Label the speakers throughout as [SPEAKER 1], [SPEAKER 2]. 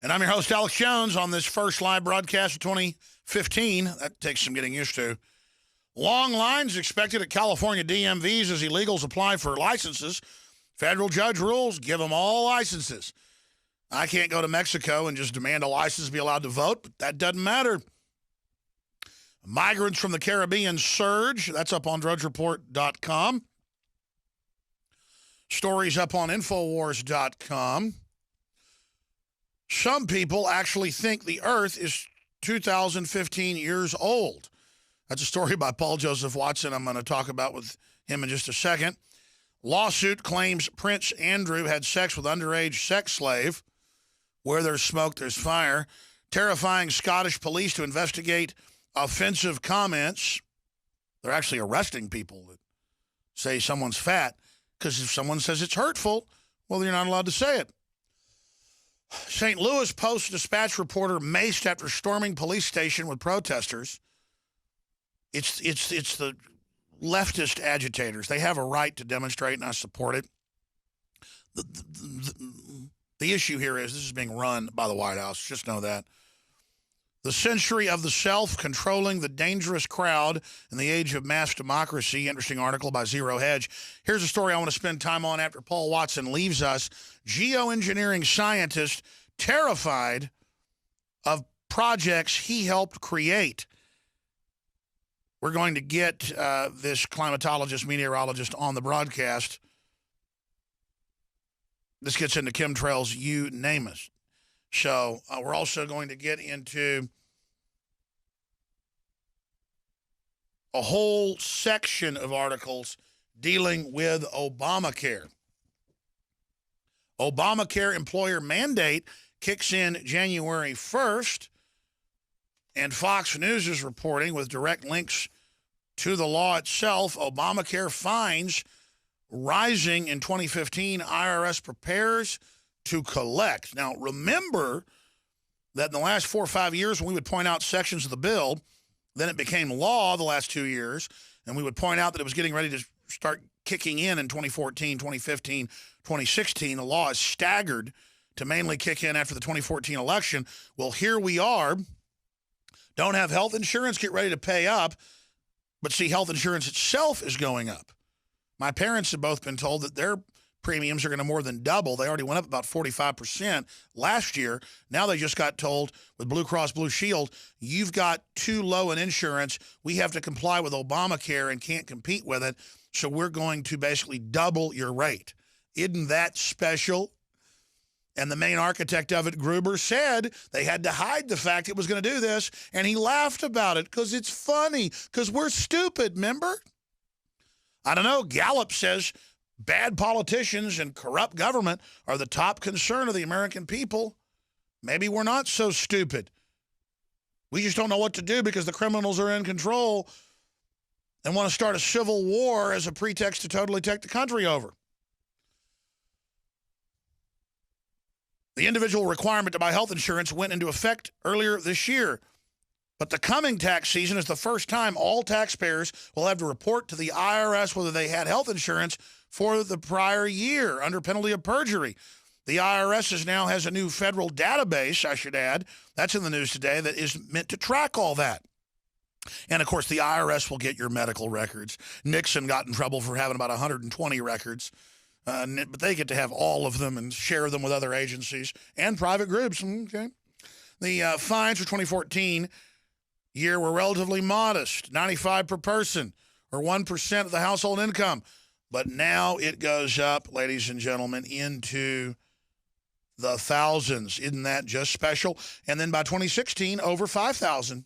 [SPEAKER 1] And I'm your host, Alex Jones, on this first live broadcast of 2015. That takes some getting used to. Long lines expected at California DMVs as illegals apply for licenses. Federal judge rules, give them all licenses. I can't go to Mexico and just demand a license to be allowed to vote, but that doesn't matter. Migrants from the Caribbean surge. That's up on drudgereport.com. Stories up on Infowars.com. Some people actually think the Earth is 2015 years old. That's a story by Paul Joseph Watson I'm going to talk about with him in just a second. Lawsuit claims Prince Andrew had sex with underage sex slave. Where there's smoke, there's fire. Terrifying Scottish police to investigate offensive comments. They're actually arresting people that say someone's fat, because if someone says it's hurtful, well, you're not allowed to say it. St. Louis Post-Dispatch reporter maced after storming police station with protesters. It's the leftist agitators. They have a right to demonstrate, and I support it. The issue here is this is being run by the White House. Just know that. The century of the self, controlling the dangerous crowd in the age of mass democracy. Interesting article by Zero Hedge. Here's a story I want to spend time on after Paul Watson leaves us. Geoengineering scientist terrified of projects he helped create. We're going to get this climatologist, meteorologist on the broadcast. This gets into chemtrails, you name it. So we're also going to get into a whole section of articles dealing with Obamacare. Obamacare employer mandate kicks in January 1st, and Fox News is reporting with direct links to the law itself. Obamacare fines rising in 2015. IRS prepares to collect. Now, remember that in the last 4 or 5 years when we would point out sections of the bill, then it became law the last 2 years, and we would point out that it was getting ready to start kicking in 2014, 2015, 2016. The law is staggered to mainly kick in after the 2014 election. Well, here we are. Don't have health insurance, get ready to pay up, but see, health insurance itself is going up. My parents have both been told that their premiums are going to more than double. They already went up about 45% last year. Now they just got told with Blue Cross Blue Shield, you've got too low an insurance. We have to comply with Obamacare and can't compete with it. So we're going to basically double your rate. Isn't that special? And the main architect of it, Gruber, said they had to hide the fact it was going to do this. And he laughed about it because it's funny, because we're stupid, remember? I don't know. Gallup says bad politicians and corrupt government are the top concern of the American people. Maybe we're not so stupid. We just don't know what to do because the criminals are in control and want to start a civil war as a pretext to totally take the country over. The individual requirement to buy health insurance went into effect earlier this year. But the coming tax season is the first time all taxpayers will have to report to the IRS whether they had health insurance for the prior year under penalty of perjury. The IRS now has a new federal database, I should add, that's in the news today, that is meant to track all that. And, of course, the IRS will get your medical records. Nixon got in trouble for having about 120 records. But they get to have all of them and share them with other agencies and private groups. Okay. The fines for 2014 year were relatively modest, $95 per person, or 1% of the household income. But now it goes up, ladies and gentlemen, into the thousands. Isn't that just special? And then by 2016, over 5,000.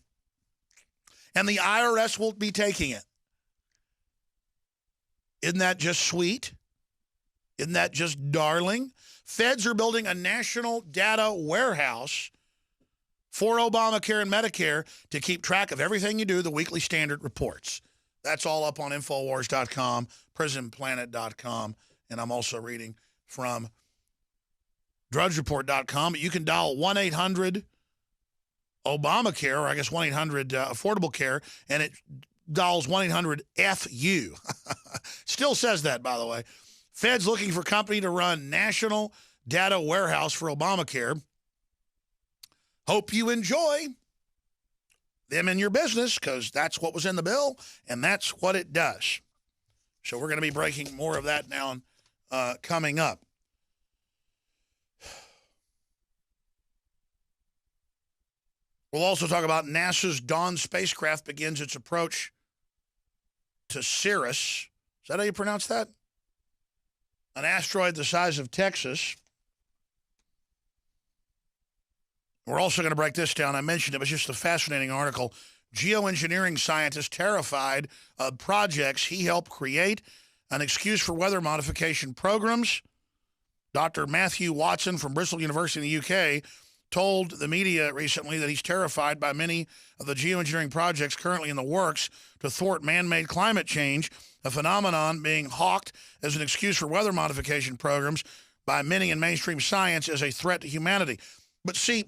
[SPEAKER 1] And the IRS will be taking it. Isn't that just sweet? Isn't that just darling? Feds are building a national data warehouse for Obamacare and Medicare to keep track of everything you do, the Weekly Standard reports. That's all up on Infowars.com, PrisonPlanet.com, and I'm also reading from DrudgeReport.com. You can dial 1-800-Obamacare, or I guess 1-800-Affordable Care, and it dials 1-800-FU. Still says that, by the way. Fed's looking for company to run national data warehouse for Obamacare. Hope you enjoy them in your business, because that's what was in the bill, and that's what it does. So we're going to be breaking more of that down coming up. We'll also talk about NASA's Dawn spacecraft begins its approach to Ceres. Is that how you pronounce that? An asteroid the size of Texas. We're also going to break this down. I mentioned it was just a fascinating article. Geoengineering scientist terrified of projects he helped create, an excuse for weather modification programs. Dr. Matthew Watson from Bristol University in the UK told the media recently that he's terrified by many of the geoengineering projects currently in the works to thwart man-made climate change, a phenomenon being hawked as an excuse for weather modification programs by many in mainstream science as a threat to humanity. But see,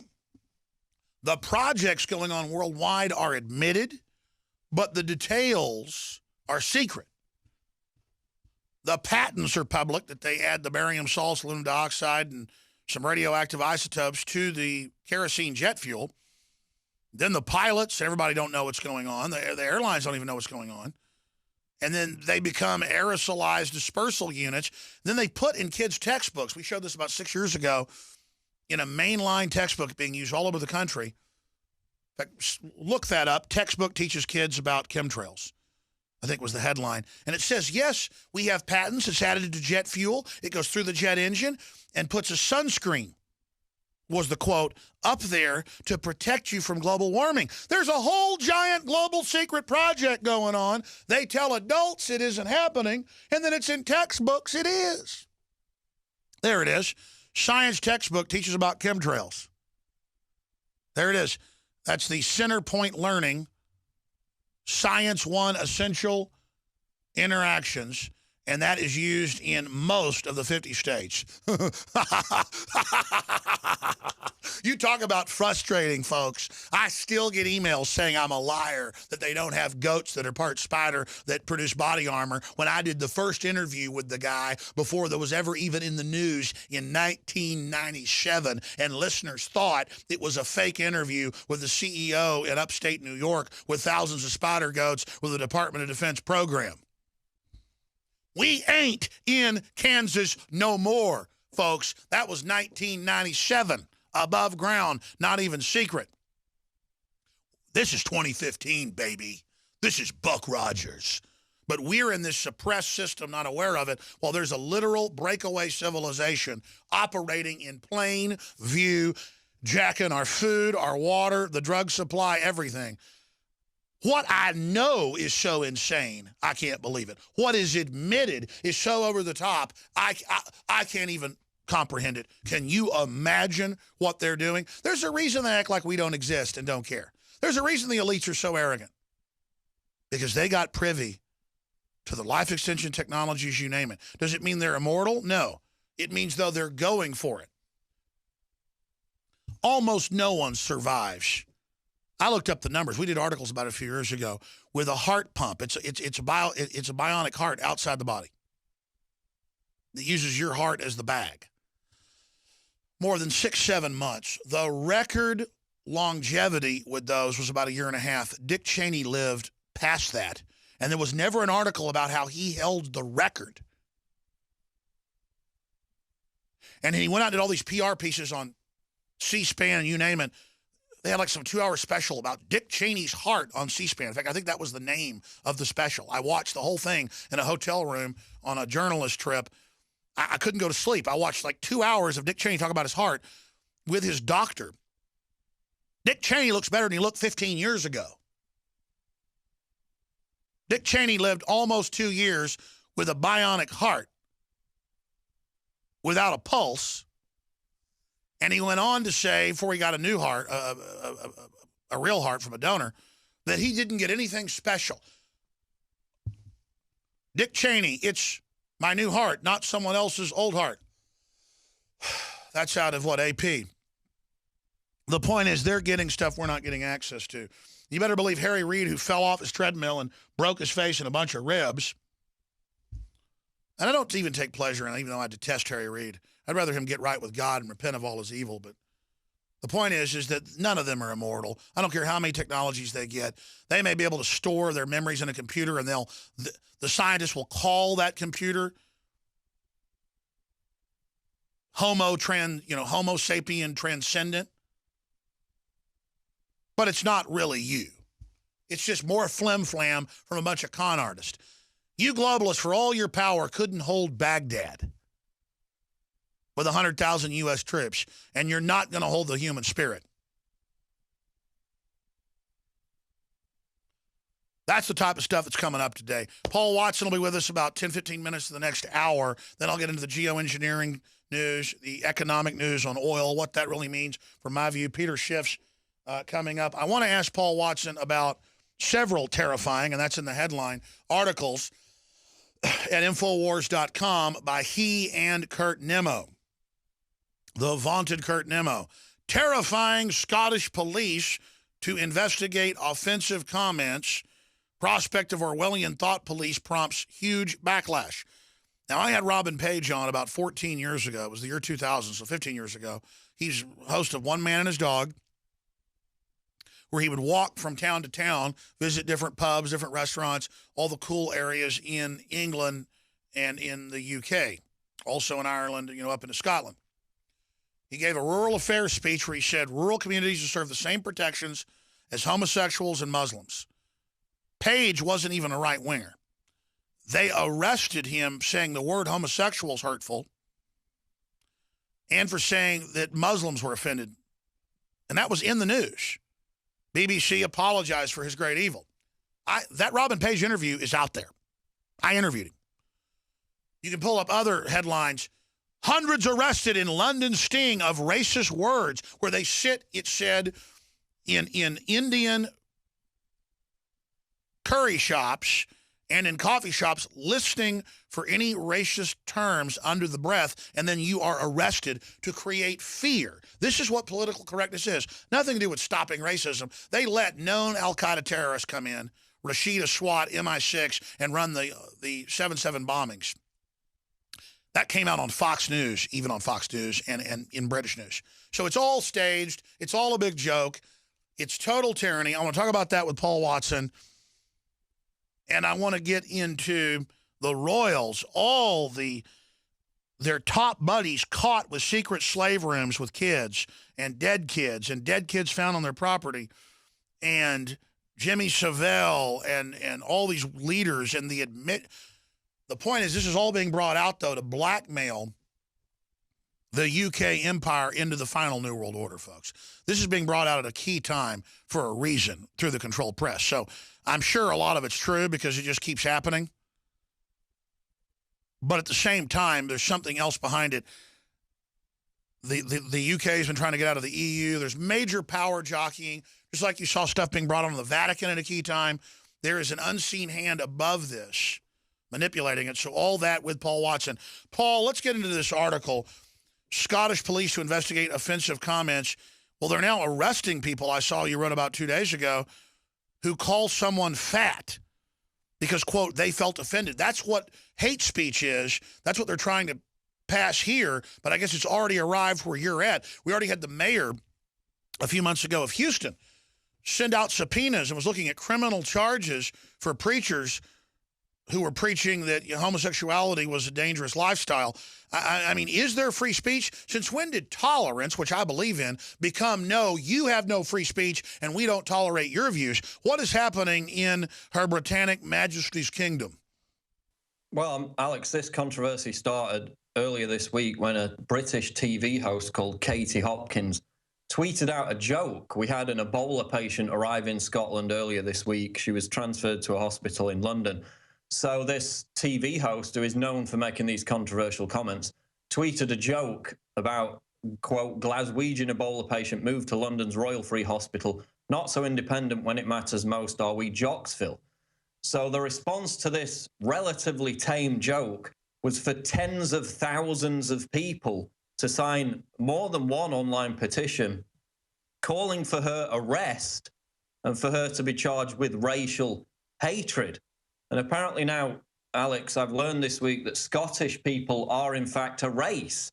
[SPEAKER 1] the projects going on worldwide are admitted, but the details are secret. The patents are public, that they add the barium salts, aluminum dioxide, and some radioactive isotopes to the kerosene jet fuel. Then the pilots, everybody don't know what's going on. The airlines don't even know what's going on. And then they become aerosolized dispersal units. Then they put in kids' textbooks. We showed this about 6 years ago in a mainline textbook being used all over the country. In fact, look that up. Textbook teaches kids about chemtrails, I think was the headline. And it says, yes, we have patents. It's added to jet fuel. It goes through the jet engine and puts a sunscreen, was the quote, up there to protect you from global warming. There's a whole giant global secret project going on. They tell adults it isn't happening, and then it's in textbooks. It is. There it is. Science textbook teaches about chemtrails. There it is. That's the Center Point Learning Science 1 Essential Interactions, and that is used in most of the 50 states. You talk about frustrating, folks. I still get emails saying I'm a liar, that they don't have goats that are part spider that produce body armor, when I did the first interview with the guy before there was ever even in the news in 1997, and listeners thought it was a fake interview with the CEO in upstate New York with thousands of spider goats with the Department of Defense program. We ain't in Kansas no more, folks. That was 1997, above ground, not even secret. This is 2015, baby. This is Buck Rogers. But we're in this suppressed system, not aware of it, while there's a literal breakaway civilization operating in plain view, jacking our food, our water, the drug supply, everything. What I know is so insane, I can't believe it. What is admitted is so over the top, I can't even comprehend it. Can you imagine what they're doing? There's a reason they act like we don't exist and don't care. There's a reason the elites are so arrogant. Because they got privy to the life extension technologies, you name it. Does it mean they're immortal? No. It means, though, they're going for it. Almost no one survives. I looked up the numbers. We did articles about it a few years ago with a heart pump. It's a bionic heart outside the body that uses your heart as the bag. More than 6-7 months. The record longevity with those was about 1.5 years. Dick Cheney lived past that, and there was never an article about how he held the record. And he went out and did all these PR pieces on C-SPAN, you name it. They had like some 2-hour special about Dick Cheney's heart on C-SPAN. In fact, I think that was the name of the special. I watched the whole thing in a hotel room on a journalist trip. I couldn't go to sleep. I watched like 2 hours of Dick Cheney talk about his heart with his doctor. Dick Cheney looks better than he looked 15 years ago. Dick Cheney lived almost 2 years with a bionic heart without a pulse. And he went on to say, before he got a new heart, a real heart from a donor, that he didn't get anything special. Dick Cheney, it's my new heart, not someone else's old heart. That's out of what, AP? The point is they're getting stuff we're not getting access to. You better believe Harry Reid, who fell off his treadmill and broke his face and a bunch of ribs. And I don't even take pleasure in it, even though I detest Harry Reid. I'd rather him get right with God and repent of all his evil. But The point is that none of them are immortal. I don't care how many technologies they get. They may be able to store their memories in a computer, and the scientists will call that computer Homo sapien transcendent. But it's not really you. It's just more flim-flam from a bunch of con artists. You globalists, for all your power, couldn't hold Baghdad with 100,000 U.S. troops, and you're not going to hold the human spirit. That's the type of stuff that's coming up today. Paul Watson will be with us about 10, 15 minutes in the next hour. Then I'll get into the geoengineering news, the economic news on oil, what that really means from my view. Peter Schiff's coming up. I want to ask Paul Watson about several terrifying, and that's in the headline, articles at Infowars.com by he and Kurt Nimmo. The vaunted Kurt Nimmo. Terrifying Scottish police to investigate offensive comments. Prospect of Orwellian thought police prompts huge backlash. Now, I had Robin Page on about 14 years ago. It was the year 2000, so 15 years ago. He's host of One Man and His Dog, where he would walk from town to town, visit different pubs, different restaurants, all the cool areas in England and in the UK, also in Ireland, up into Scotland. He gave a rural affairs speech where he said rural communities deserve the same protections as homosexuals and Muslims. Page wasn't even a right-winger. They arrested him saying the word homosexual is hurtful and for saying that Muslims were offended. And that was in the news. BBC apologized for his great evil. That Robin Page interview is out there. I interviewed him. You can pull up other headlines. Hundreds arrested in London sting of racist words, where they sit, it said, in Indian curry shops and in coffee shops listening for any racist terms under the breath, and then you are arrested to create fear. This is what political correctness is. Nothing to do with stopping racism. They let known al-Qaeda terrorists come in, Rashida Swat, MI6, and run the 7/7 bombings. That came out on Fox News, even on Fox News and in British news. So it's all staged. It's all a big joke. It's total tyranny. I want to talk about that with Paul Watson. And I want to get into the royals, their top buddies caught with secret slave rooms with kids and dead kids found on their property, and Jimmy Savile and all these leaders and the point is this is all being brought out, though, to blackmail the UK empire into the final New World Order, folks. This is being brought out at a key time for a reason through the controlled press. So I'm sure a lot of it's true because it just keeps happening. But at the same time, there's something else behind it. The UK has been trying to get out of the EU. There's major power jockeying. Just like you saw stuff being brought on the Vatican at a key time, there is an unseen hand above this manipulating it. So all that with Paul Watson. Paul, let's get into this article. Scottish police to investigate offensive comments. Well, they're now arresting people, I saw you wrote about 2 days ago, who call someone fat because, quote, they felt offended. That's what hate speech is. That's what they're trying to pass here, but I guess it's already arrived where you're at. We already had the mayor a few months ago of Houston send out subpoenas and was looking at criminal charges for preachers who were preaching that homosexuality was a dangerous lifestyle. I mean, is there free speech? Since when did tolerance, which I believe in, become no, you have no free speech and we don't tolerate your views? What is happening in Her Britannic Majesty's Kingdom?
[SPEAKER 2] Well, Alex, this controversy started earlier this week when a British TV host called Katie Hopkins tweeted out a joke. We had an Ebola patient arrive in Scotland earlier this week. She was transferred to a hospital in London. So this TV host, who is known for making these controversial comments, tweeted a joke about, quote, Glaswegian Ebola patient moved to London's Royal Free Hospital. Not so independent when it matters most, are we, Jocksville? So the response to this relatively tame joke was for tens of thousands of people to sign more than one online petition calling for her arrest and for her to be charged with racial hatred. And apparently now, Alex, I've learned this week that Scottish people are, in fact, a race.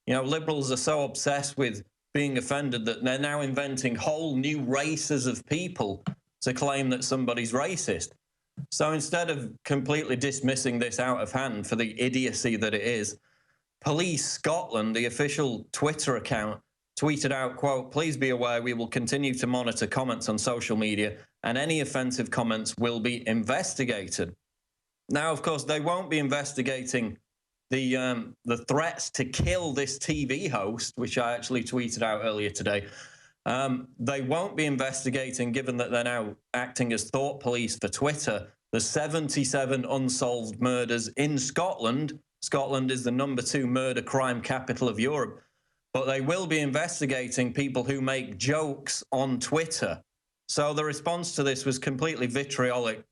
[SPEAKER 2] You know, liberals are so obsessed with being offended that they're now inventing whole new races of people to claim that somebody's racist. So instead of completely dismissing this out of hand for the idiocy that it is, Police Scotland, the official Twitter account, tweeted out, quote, "Please be aware we will continue to monitor comments on social media and any offensive comments will be investigated." Now, of course, they won't be investigating the threats to kill this TV host, which I actually tweeted out earlier today. They won't be investigating, given that they're now acting as thought police for Twitter, the 77 unsolved murders in Scotland. Scotland is the #2 murder crime capital of Europe. But they will be investigating people who make jokes on Twitter. So the response to this was completely vitriolic.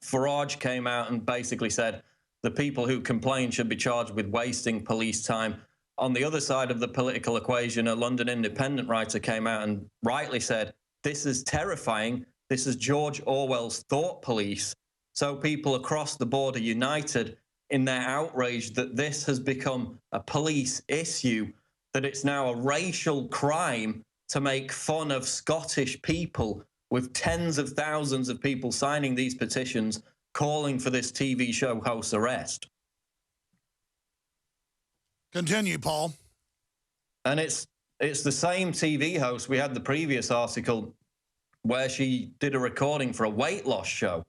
[SPEAKER 2] Farage came out and basically said the people who complain should be charged with wasting police time. On the other side of the political equation, a London Independent writer came out and rightly said, this is terrifying. This is George Orwell's thought police. So people across the board are united in their outrage that this has become a police issue, that it's now a racial crime to make fun of Scottish people, with tens of thousands of people signing these petitions calling for this TV show host's arrest.
[SPEAKER 1] Continue, Paul.
[SPEAKER 2] And it's the same TV host. We had the previous article where she did a recording for a weight loss show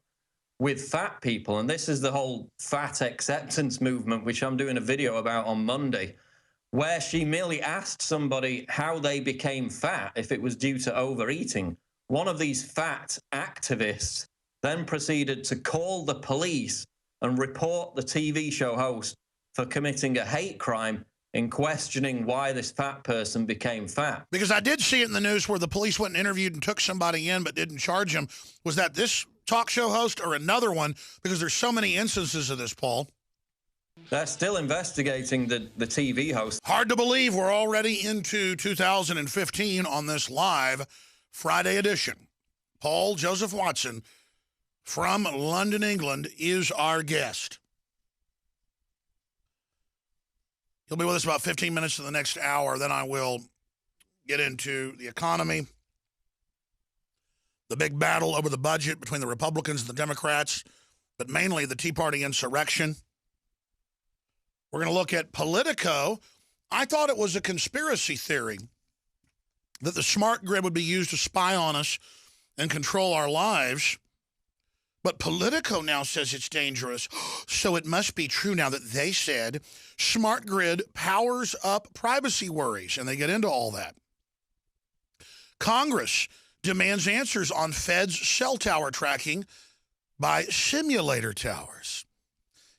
[SPEAKER 2] with fat people. And this is the whole fat acceptance movement, which I'm doing a video about on Monday, where she merely asked somebody how they became fat, if it was due to overeating. One of these fat activists then proceeded to call the police and report the TV show host for committing a hate crime in questioning why this fat person became fat.
[SPEAKER 1] Because I did see it in the news where the police went and interviewed and took somebody in but didn't charge him. Was that this talk show host or another one? Because there's so many instances of this, Paul.
[SPEAKER 2] They're still investigating the TV host.
[SPEAKER 1] Hard to believe we're already into 2015 on this live Friday edition. Paul Joseph Watson from London, England, is our guest. He'll be with us about 15 minutes to the next hour. Then I will get into the economy, the big battle over the budget between the Republicans and the Democrats, but mainly the Tea Party insurrection. We're going to look at Politico. I thought it was a conspiracy theory that the smart grid would be used to spy on us and control our lives. But Politico now says it's dangerous. So it must be true now that they said smart grid powers up privacy worries, and they get into all that. Congress demands answers on Fed's cell tower tracking by simulator towers.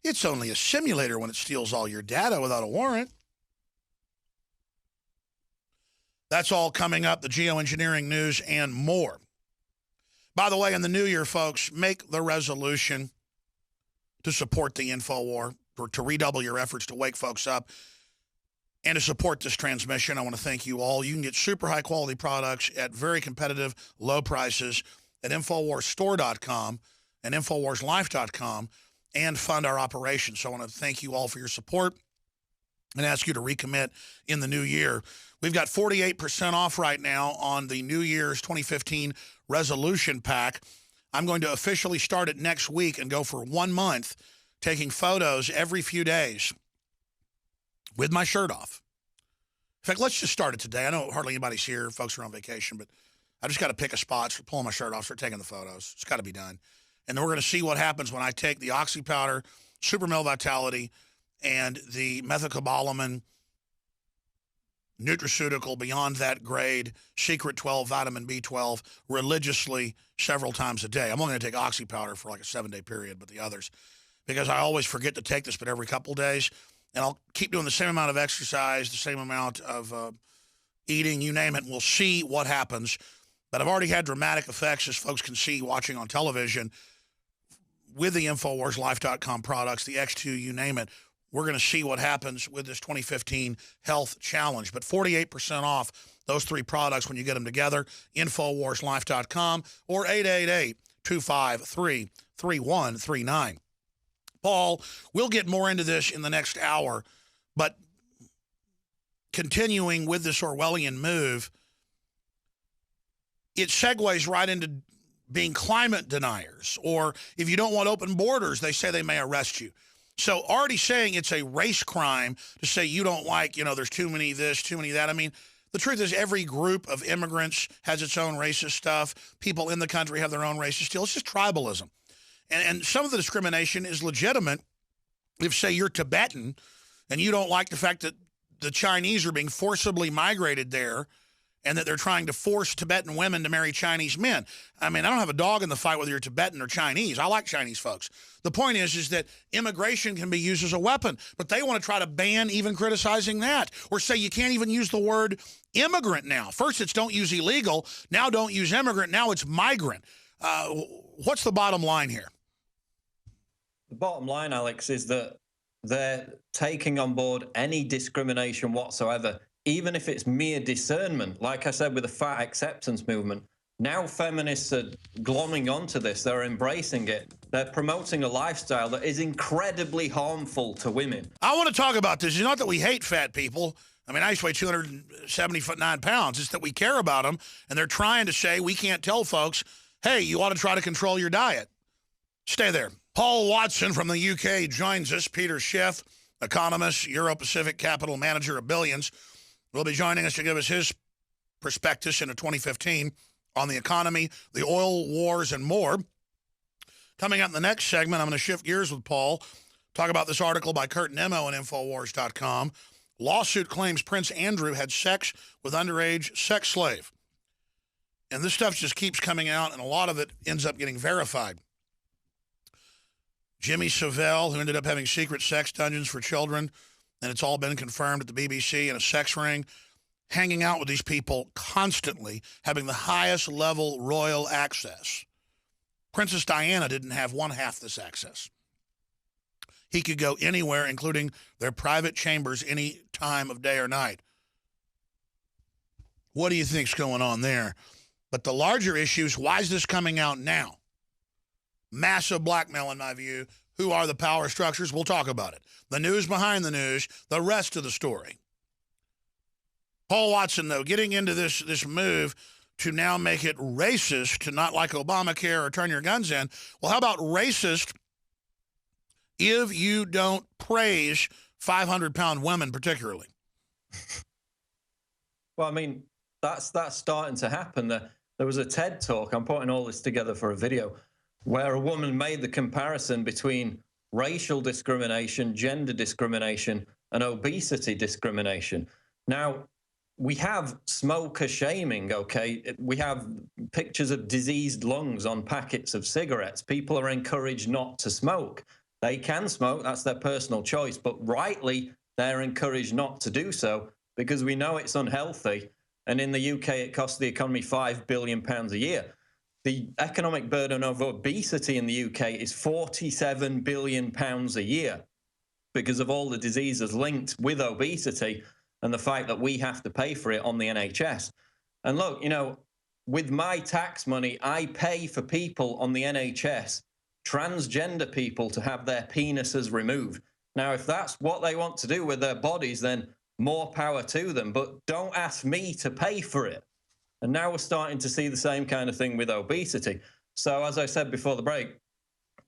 [SPEAKER 1] It's only a simulator when it steals all your data without a warrant. That's all coming up, the geoengineering news and more. By the way, in the new year, folks, make the resolution to support the InfoWar, or to redouble your efforts to wake folks up and to support this transmission. I want to thank you all. You can get super high-quality products at very competitive, low prices at InfoWarsStore.com and InfoWarsLife.com and fund our operations. So I want to thank you all for your support and ask you to recommit in the new year. We've got 48% off right now on the New Year's 2015 resolution pack. I'm going to officially start it next week and go for 1 month, taking photos every few days with my shirt off. In fact, let's just start it today. I know hardly anybody's here. Folks are on vacation, but I just got to pick a spot, start pulling my shirt off, start taking the photos. It's got to be done. And then we're going to see what happens when I take the Oxy Powder, Super Male Vitality, and the methylcobalamin nutraceutical beyond that grade, Secret 12, vitamin B12, religiously several times a day. I'm only going to take Oxy Powder for like a 7-day period, but the others, because I always forget to take this, but every couple days. And I'll keep doing the same amount of exercise, the same amount of eating, you name it, and we'll see what happens. But I've already had dramatic effects, as folks can see watching on television, with the InfoWarsLife.com products, the X2, you name it. We're going to see what happens with this 2015 health challenge. But 48% off those 3 products when you get them together, InfoWarsLife.com or 888-253-3139. Paul, we'll get more into this in the next hour, but continuing with this Orwellian move, it segues right into being climate deniers. Or if you don't want open borders, they say they may arrest you. So already saying it's a race crime to say you don't like, there's too many this, too many that. I mean, the truth is every group of immigrants has its own racist stuff. People in the country have their own racist deal. It's just tribalism. And some of the discrimination is legitimate. If, say, you're Tibetan and you don't like the fact that the Chinese are being forcibly migrated there and that they're trying to force Tibetan women to marry Chinese men. I mean, I don't have a dog in the fight whether you're Tibetan or Chinese. I like Chinese folks. The point is that immigration can be used as a weapon, but they want to try to ban even criticizing that, or say you can't even use the word immigrant now. First it's don't use illegal, now don't use immigrant, now it's migrant. What's the bottom line here?
[SPEAKER 2] The bottom line, Alex, is that they're taking on board any discrimination whatsoever, even if it's mere discernment. Like I said, with the fat acceptance movement, now feminists are glomming onto this. They're embracing it. They're promoting a lifestyle that is incredibly harmful to women.
[SPEAKER 1] I want to talk about this. It's not that we hate fat people. I mean, I used to weigh 279 pounds. It's that we care about them, and they're trying to say we can't tell folks, hey, you ought to try to control your diet. Stay there. Paul Watson from the UK joins us. Peter Schiff, economist, Euro-Pacific Capital Manager of Billions, will be joining us to give us his prospectus into 2015 on the economy, the oil wars, and more. Coming up in the next segment, I'm going to shift gears with Paul, talk about this article by Kurt Nemo on Infowars.com. Lawsuit claims Prince Andrew had sex with underage sex slave. And this stuff just keeps coming out, and a lot of it ends up getting verified. Jimmy Savile, who ended up having secret sex dungeons for children, and it's all been confirmed at the BBC in a sex ring, hanging out with these people constantly, having the highest level royal access. Princess Diana didn't have one half this access. He could go anywhere, including their private chambers, any time of day or night. What do you think's going on there? But the larger issue is, why is this coming out now? Massive blackmail, in my view. Who are the power structures? We'll talk about it. The news behind the news, the rest of the story. Paul Watson, though, getting into this move to now make it racist, to not like Obamacare or turn your guns in. Well, how about racist if you don't praise 500-pound women particularly?
[SPEAKER 2] Well, I mean, that's starting to happen. There was a TED Talk, I'm putting all this together for a video, where a woman made the comparison between racial discrimination, gender discrimination, and obesity discrimination. Now, we have smoker shaming, okay? We have pictures of diseased lungs on packets of cigarettes. People are encouraged not to smoke. They can smoke, that's their personal choice, but rightly, they're encouraged not to do so because we know it's unhealthy. And in the UK, it costs the economy £5 billion a year. The economic burden of obesity in the UK is £47 billion a year because of all the diseases linked with obesity and the fact that we have to pay for it on the NHS. And look, with my tax money, I pay for people on the NHS, transgender people, to have their penises removed. Now, if that's what they want to do with their bodies, then more power to them, but don't ask me to pay for it. And now we're starting to see the same kind of thing with obesity. So as I said before the break,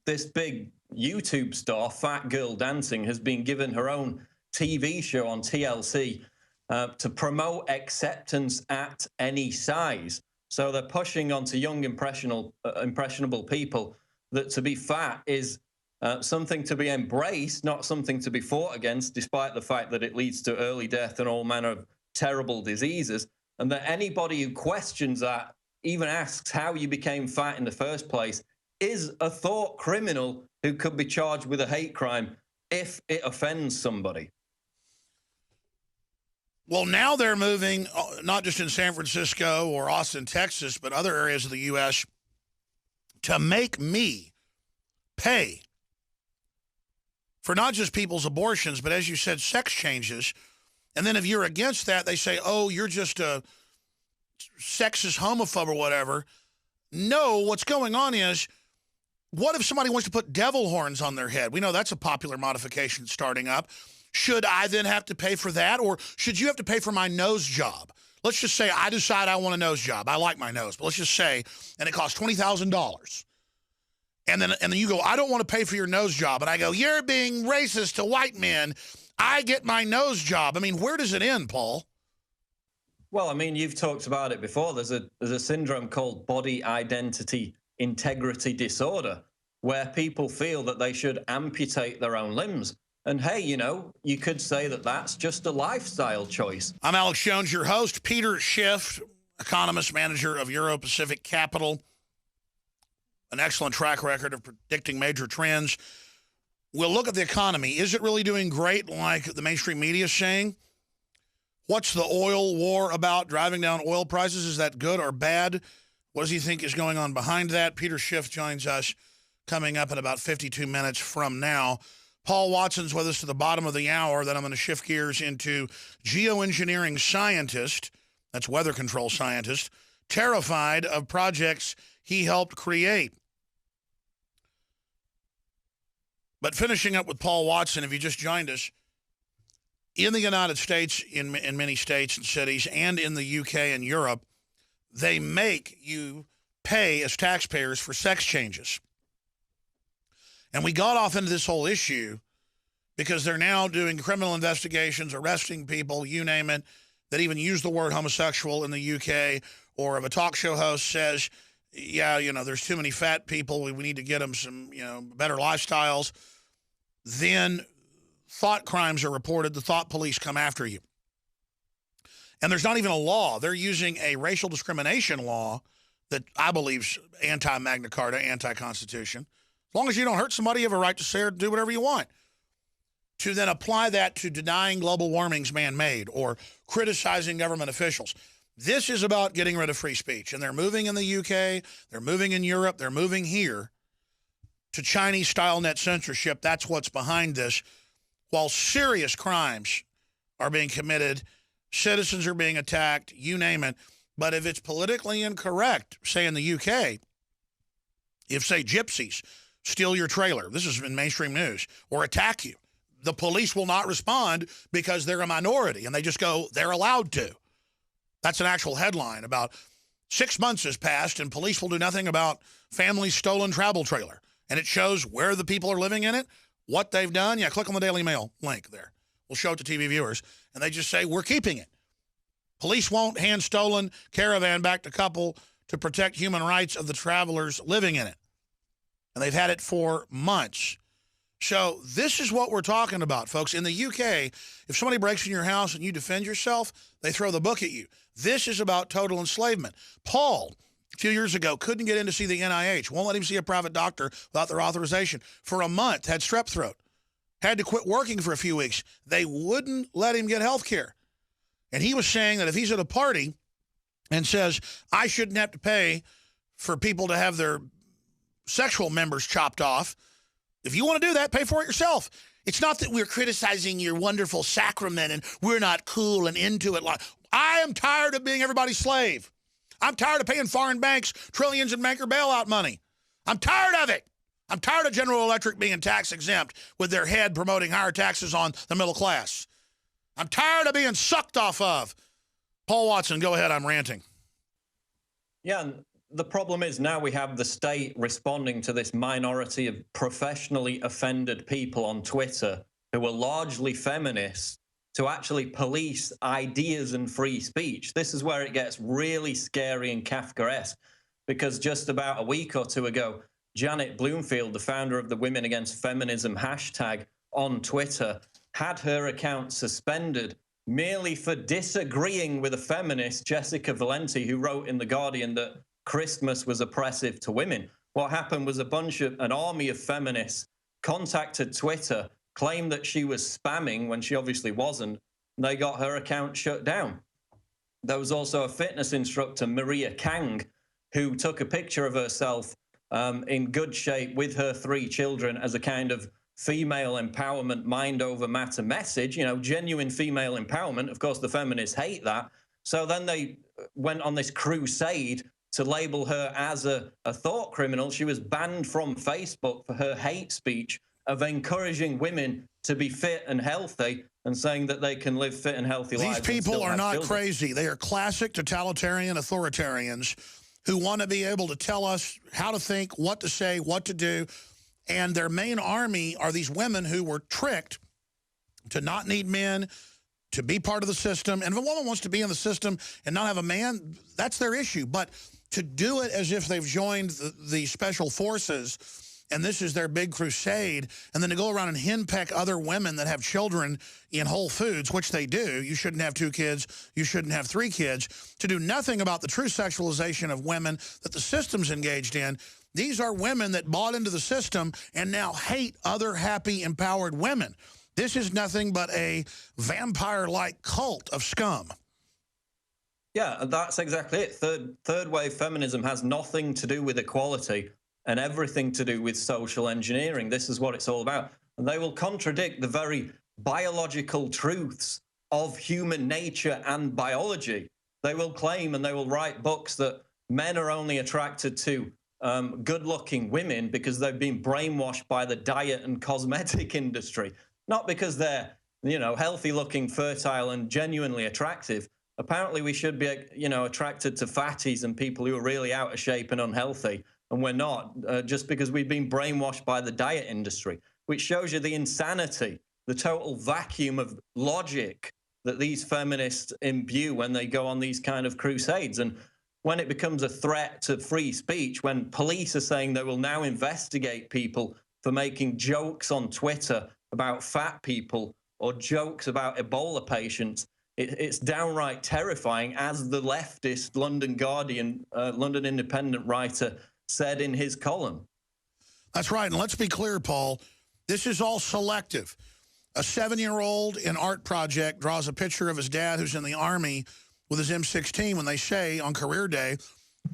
[SPEAKER 2] this big YouTube star, Fat Girl Dancing, has been given her own TV show on TLC to promote acceptance at any size. So they're pushing onto young, impressionable people that to be fat is something to be embraced, not something to be fought against, despite the fact that it leads to early death and all manner of terrible diseases. And that anybody who questions that, even asks how you became fat in the first place, is a thought criminal who could be charged with a hate crime if it offends somebody.
[SPEAKER 1] Well, now they're moving, not just in San Francisco or Austin, Texas, but other areas of the U.S., to make me pay for not just people's abortions, but as you said, sex changes. And then if you're against that, they say, oh, you're just a sexist homophobe or whatever. No, what's going on is, what if somebody wants to put devil horns on their head? We know that's a popular modification starting up. Should I then have to pay for that? Or should you have to pay for my nose job? Let's just say I decide I want a nose job. I like my nose, but let's just say, and it costs $20,000. And then you go, I don't want to pay for your nose job. And I go, you're being racist to white men. I get my nose job. I mean, where does it end, Paul?
[SPEAKER 2] Well, I mean, you've talked about it before. There's a syndrome called body identity integrity disorder, where people feel that they should amputate their own limbs. And hey, you know, you could say that that's just a lifestyle choice.
[SPEAKER 1] I'm Alex Jones, your host. Peter Schiff, economist, manager of Euro-Pacific Capital. An excellent track record of predicting major trends. We'll look at the economy. Is it really doing great like the mainstream media is saying? What's the oil war about, driving down oil prices? Is that good or bad? What does he think is going on behind that? Peter Schiff joins us coming up in about 52 minutes from now. Paul Watson's with us to the bottom of the hour. Then I'm going to shift gears into geoengineering scientist, that's weather control scientist, terrified of projects he helped create. But finishing up with Paul Watson, if you just joined us, in the United States, in many states and cities, and in the UK and Europe, they make you pay as taxpayers for sex changes. And we got off into this whole issue because they're now doing criminal investigations, arresting people, you name it, that even use the word homosexual in the UK, or if a talk show host says, yeah, you know, there's too many fat people, we need to get them some, you know, better lifestyles, then thought crimes are reported, the thought police come after you. And there's not even a law. They're using a racial discrimination law that I believe is anti-Magna Carta, anti-Constitution. As long as you don't hurt somebody, you have a right to say or do whatever you want. To then apply that to denying global warming's man-made or criticizing government officials. This is about getting rid of free speech. And they're moving in the UK, they're moving in Europe, they're moving here to Chinese-style net censorship. That's what's behind this. While serious crimes are being committed, citizens are being attacked, you name it. But if it's politically incorrect, say in the UK, if, say, gypsies steal your trailer, this is in mainstream news, or attack you, the police will not respond because they're a minority, and they just go, they're allowed to. That's an actual headline about 6 months has passed, and police will do nothing about family's stolen travel trailer. And it shows where the people are living in it, what they've done. Yeah, click on the Daily Mail link there. We'll show it to TV viewers. And they just say, we're keeping it. Police won't hand stolen caravan back to couple to protect human rights of the travelers living in it. And they've had it for months. So this is what we're talking about, folks. In the UK, if somebody breaks in your house and you defend yourself, they throw the book at you. This is about total enslavement. Paul, a few years ago, couldn't get in to see the NIH. Won't let him see a private doctor without their authorization. For a month, had strep throat. Had to quit working for a few weeks. They wouldn't let him get health care. And he was saying that if he's at a party and says, I shouldn't have to pay for people to have their sexual members chopped off, if you want to do that, pay for it yourself. It's not that we're criticizing your wonderful sacrament and we're not cool and into it. I am tired of being everybody's slave. I'm tired of paying foreign banks trillions in banker bailout money. I'm tired of it. I'm tired of General Electric being tax exempt with their head promoting higher taxes on the middle class. I'm tired of being sucked off of. Paul Watson, go ahead. I'm ranting.
[SPEAKER 2] Yeah, and the problem is now we have the state responding to this minority of professionally offended people on Twitter who are largely feminists to actually police ideas and free speech. This is where it gets really scary and Kafkaesque, because just about a week or two ago, Janet Bloomfield, the founder of the Women Against Feminism hashtag on Twitter, had her account suspended merely for disagreeing with a feminist, Jessica Valenti, who wrote in The Guardian that Christmas was oppressive to women. What happened was an army of feminists contacted Twitter, claimed that she was spamming when she obviously wasn't, and they got her account shut down. There was also a fitness instructor, Maria Kang, who took a picture of herself in good shape with her 3 children as a kind of female empowerment, mind over matter message, you know, genuine female empowerment. Of course, the feminists hate that. So then they went on this crusade to label her as a thought criminal. She was banned from Facebook for her hate speech of encouraging women to be fit and healthy and saying that they can live fit and healthy lives.
[SPEAKER 1] These people are not crazy. They are classic totalitarian authoritarians who want to be able to tell us how to think, what to say, what to do. And their main army are these women who were tricked to not need men, to be part of the system. And if a woman wants to be in the system and not have a man, that's their issue. But to do it as if they've joined the special forces and this is their big crusade, and then to go around and henpeck other women that have children in Whole Foods, which they do. You shouldn't have 2 kids. You shouldn't have 3 kids. To do nothing about the true sexualization of women that the system's engaged in. These are women that bought into the system and now hate other happy, empowered women. This is nothing but a vampire-like cult of scum.
[SPEAKER 2] Yeah, that's exactly it. Third wave feminism has nothing to do with equality and everything to do with social engineering. This is what it's all about. And they will contradict the very biological truths of human nature and biology. They will claim and they will write books that men are only attracted to good-looking women because they've been brainwashed by the diet and cosmetic industry, not because they're, healthy-looking, fertile, and genuinely attractive. Apparently, we should be, attracted to fatties and people who are really out of shape and unhealthy, and we're not, just because we've been brainwashed by the diet industry, which shows you the insanity, the total vacuum of logic that these feminists imbue when they go on these kind of crusades. And when it becomes a threat to free speech, when police are saying they will now investigate people for making jokes on Twitter about fat people or jokes about Ebola patients, it's downright terrifying, as the leftist London Guardian, London Independent writer said in his column.
[SPEAKER 1] That's right. And let's be clear, Paul, this is all selective. A 7-year-old in Art Project draws a picture of his dad who's in the Army with his M16 when they say on career day,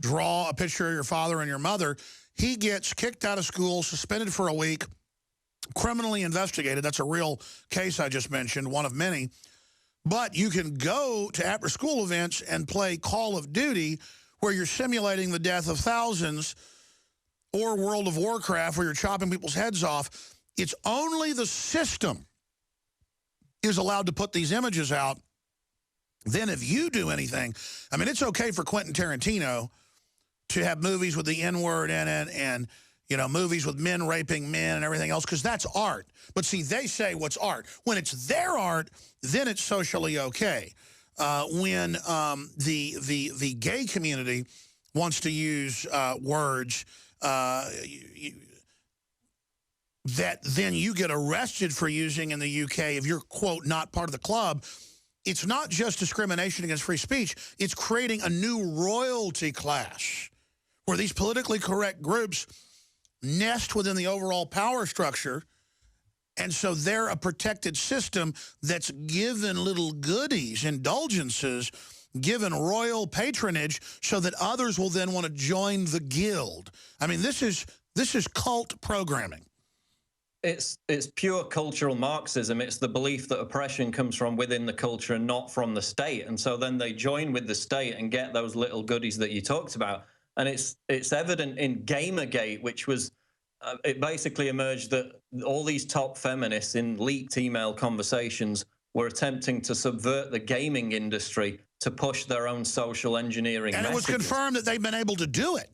[SPEAKER 1] draw a picture of your father and your mother. He gets kicked out of school, suspended for a week, criminally investigated. That's a real case I just mentioned, one of many. But you can go to after-school events and play Call of Duty where you're simulating the death of thousands, or World of Warcraft where you're chopping people's heads off. It's only the system is allowed to put these images out. Then if you do anything, I mean, it's okay for Quentin Tarantino to have movies with the N-word in it and, movies with men raping men and everything else, because that's art. But see, they say what's art. When it's their art, then it's socially okay. When the gay community wants to use words that then you get arrested for using in the UK if you're, quote, not part of the club, it's not just discrimination against free speech. It's creating a new royalty class where these politically correct groups nest within the overall power structure. And so they're a protected system that's given little goodies, indulgences, given royal patronage so that others will then want to join the guild. I mean, this is cult programming.
[SPEAKER 2] It's pure cultural Marxism. It's the belief that oppression comes from within the culture and not from the state. And so then they join with the state and get those little goodies that you talked about. And it's evident in Gamergate, which was, it basically emerged that all these top feminists in leaked email conversations were attempting to subvert the gaming industry to push their own social engineering messages.
[SPEAKER 1] And it was confirmed that they've been able to do it.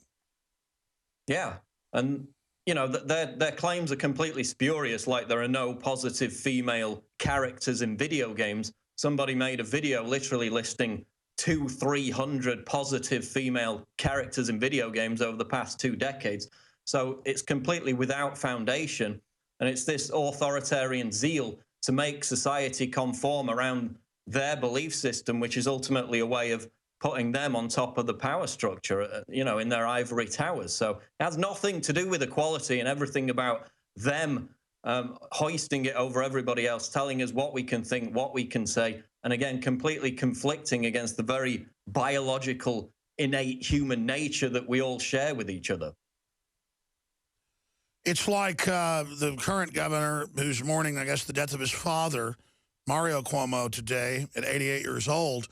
[SPEAKER 2] Yeah. And, their claims are completely spurious, like there are no positive female characters in video games. Somebody made a video literally listing 200-300 positive female characters in video games over the past 2 decades. So it's completely without foundation, and it's this authoritarian zeal to make society conform around their belief system, which is ultimately a way of putting them on top of the power structure, in their ivory towers. So it has nothing to do with equality and everything about them hoisting it over everybody else, telling us what we can think, what we can say, and again, completely conflicting against the very biological, innate human nature that we all share with each other.
[SPEAKER 1] It's like the current governor who's mourning, I guess, the death of his father, Mario Cuomo, today at 88 years old.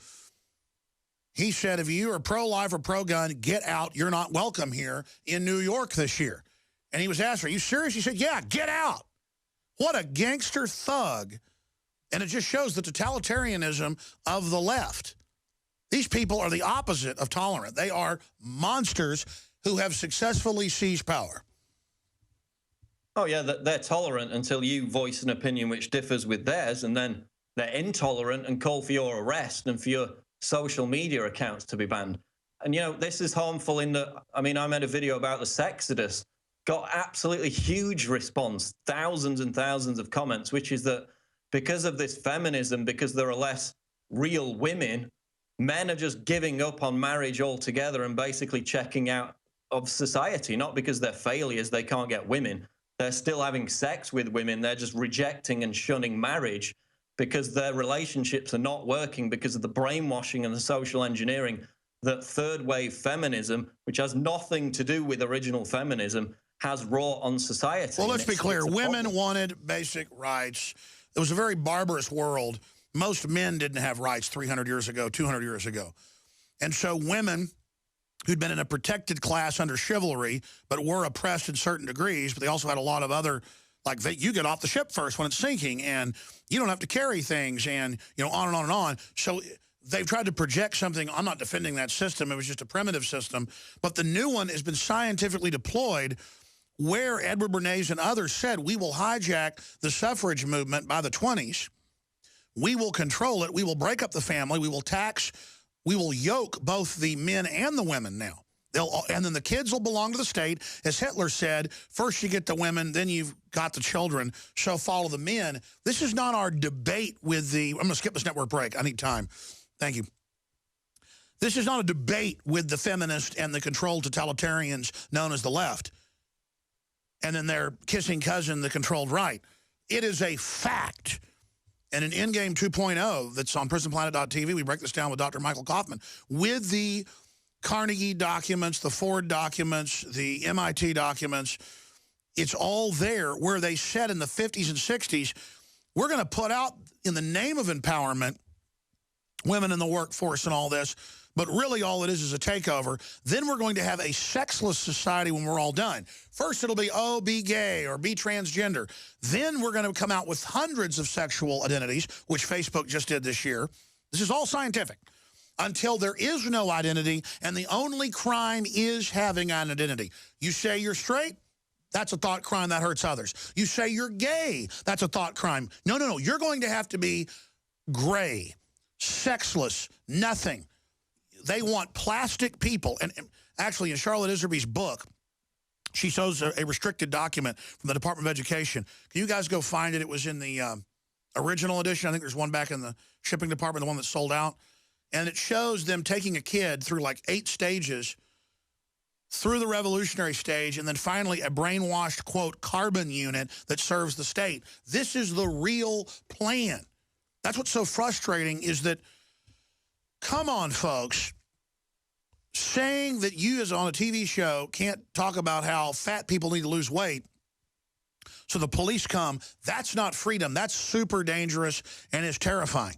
[SPEAKER 1] He said, if you are pro-life or pro-gun, get out. You're not welcome here in New York this year. And he was asked, are you serious? He said, yeah, get out. What a gangster thug. And it just shows the totalitarianism of the left. These people are the opposite of tolerant. They are monsters who have successfully seized power.
[SPEAKER 2] Oh, yeah, they're tolerant until you voice an opinion which differs with theirs, and then they're intolerant and call for your arrest and for your social media accounts to be banned. And, you know, this is harmful in that, I mean, I made a video about the Sexodus, got absolutely huge response, thousands and thousands of comments, which is that because of this feminism, because there are less real women, men are just giving up on marriage altogether and basically checking out of society, not because they're failures, they can't get women. They're still having sex with women. They're just rejecting and shunning marriage because their relationships are not working because of the brainwashing and the social engineering that third wave feminism, which has nothing to do with original feminism, has wrought on society.
[SPEAKER 1] Well, let's be clear. Women wanted basic rights. It was a very barbarous world. Most men didn't have rights 300 years ago, 200 years ago. And so women who'd been in a protected class under chivalry, but were oppressed in certain degrees, but they also had a lot of other, like, you get off the ship first when it's sinking, and you don't have to carry things, and, you know, on and on and on. So they've tried to project something. I'm not defending that system. It was just a primitive system. But the new one has been scientifically deployed where Edward Bernays and others said, we will hijack the suffrage movement by the 20s. We will control it. We will break up the family. We will tax. We will yoke both the men and the women now. And then the kids will belong to the state. As Hitler said, first you get the women, then you've got the children, so follow the men. This is not our debate with the... I'm going to skip this network break. I need time. Thank you. This is not a debate with the feminists and the controlled totalitarians known as the left. And then their kissing cousin, the controlled right. It is a fact. And in Endgame 2.0 that's on prisonplanet.tv, we break this down with Dr. Michael Kaufman. With the Carnegie documents, the Ford documents, the MIT documents, it's all there where they said in the 50s and 60s, we're going to put out, in the name of empowerment, women in the workforce and all this, but really all it is a takeover. Then we're going to have a sexless society when we're all done. First it'll be, oh, be gay or be transgender. Then we're going to come out with hundreds of sexual identities, which Facebook just did this year. This is all scientific. Until there is no identity, and the only crime is having an identity. You say you're straight, that's a thought crime that hurts others. You say you're gay, that's a thought crime. No, no, no, you're going to have to be gray, sexless, nothing. They want plastic people. And actually, in Charlotte Iserby's book, she shows a restricted document from the Department of Education. Can you guys go find it? It was in the original edition. I think there's one back in the shipping department, the one that sold out. And it shows them taking a kid through like 8 stages, through the revolutionary stage, and then finally a brainwashed, quote, carbon unit that serves the state. This is the real plan. That's what's so frustrating is that, come on, folks, saying that you as on a TV show can't talk about how fat people need to lose weight so the police come, that's not freedom. That's super dangerous and is terrifying.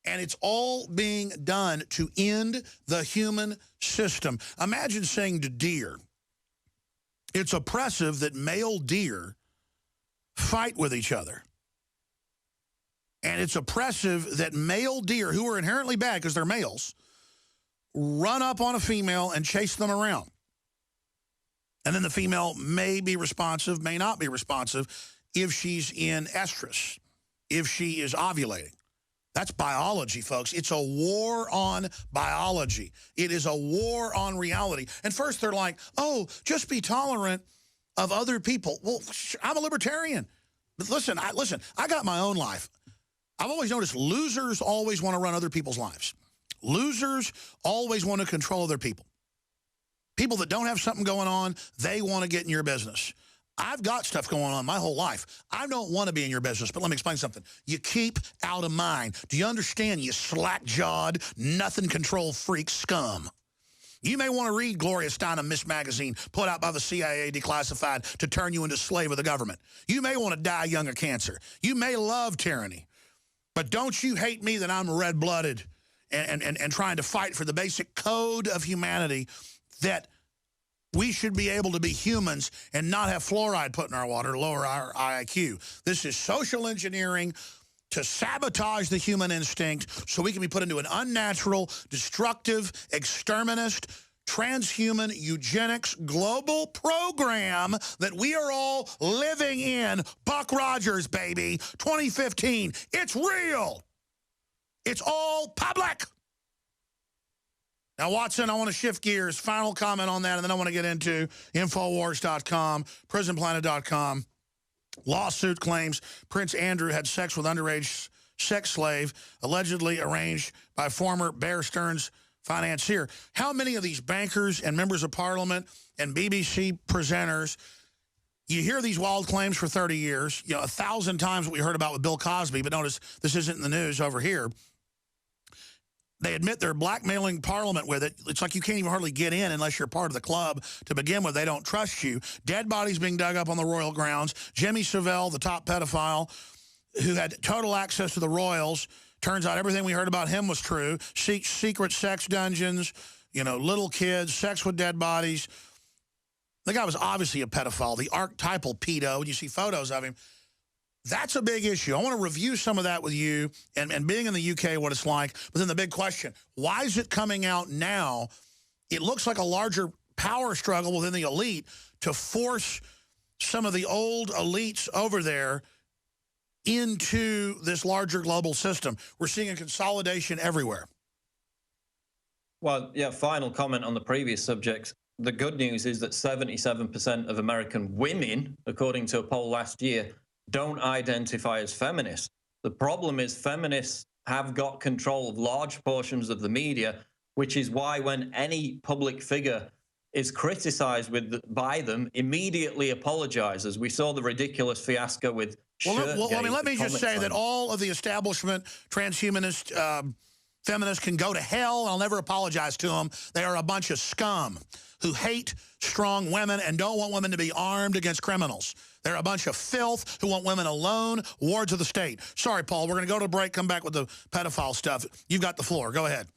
[SPEAKER 1] And it's all being done to end the human system. Imagine saying to deer, it's oppressive that male deer fight with each other. And it's oppressive that male deer, who are inherently bad because they're males, run up on a female and chase them around. And then the female may be responsive, may not be responsive if she's in estrus, if she is ovulating. That's biology, folks. It's a war on biology. It is a war on reality. And first they're like, oh, just be tolerant of other people. Well, I'm a libertarian. But listen, I got my own life. I've always noticed losers always want to run other people's lives. Losers always want to control other people. People that don't have something going on, they want to get in your business. I've got stuff going on my whole life. I don't want to be in your business, but let me explain something. You keep out of mine. Do you understand, you slack-jawed, nothing-control freak scum? You may want to read Gloria Steinem Miss Magazine, put out by the CIA, declassified, to turn you into a slave of the government. You may want to die young of cancer. You may love tyranny. But don't you hate me that I'm red-blooded and trying to fight for the basic code of humanity that We should be able to be humans and not have fluoride put in our water, lower our IQ. This is social engineering to sabotage the human instinct so we can be put into an unnatural, destructive, exterminist, transhuman, eugenics, global program that we are all living in. Buck Rogers, baby, 2015. It's real. It's all public. Now, Watson, I want to shift gears. Final comment on that, and then I want to get into Infowars.com, PrisonPlanet.com. Lawsuit claims Prince Andrew had sex with underage sex slave, allegedly arranged by former Bear Stearns financier. How many of these bankers and members of parliament and BBC presenters, you hear these wild claims for 30 years, 1,000 times what we heard about with Bill Cosby, but notice this isn't in the news over here. They admit they're blackmailing Parliament with it. It's like you can't even hardly get in unless you're part of the club to begin with. They don't trust you. Dead bodies being dug up on the royal grounds. Jimmy Savile, the top pedophile, who had total access to the royals. Turns out everything we heard about him was true. Secret sex dungeons, little kids, sex with dead bodies. The guy was obviously a pedophile, the archetypal pedo, and you see photos of him. That's a big issue. I want to review some of that with you and being in the UK, what it's like. But then the big question, why is it coming out now? It looks like a larger power struggle within the elite to force some of the old elites over there into this larger global system. We're seeing a consolidation everywhere.
[SPEAKER 2] Well, yeah, final comment on the previous subject. The good news is that 77% of American women, according to a poll last year, don't identify as feminists. The problem is feminists have got control of large portions of the media, which is why when any public figure is criticized by them, immediately apologizes. We saw the ridiculous fiasco with
[SPEAKER 1] let me just say that all of the establishment transhumanist feminists can go to hell. I'll never apologize to them. They are a bunch of scum who hate strong women and don't want women to be armed against criminals. They're a bunch of filth who want women alone, wards of the state. Sorry, Paul, we're going to go to a break, come back with the pedophile stuff. You've got the floor. Go ahead.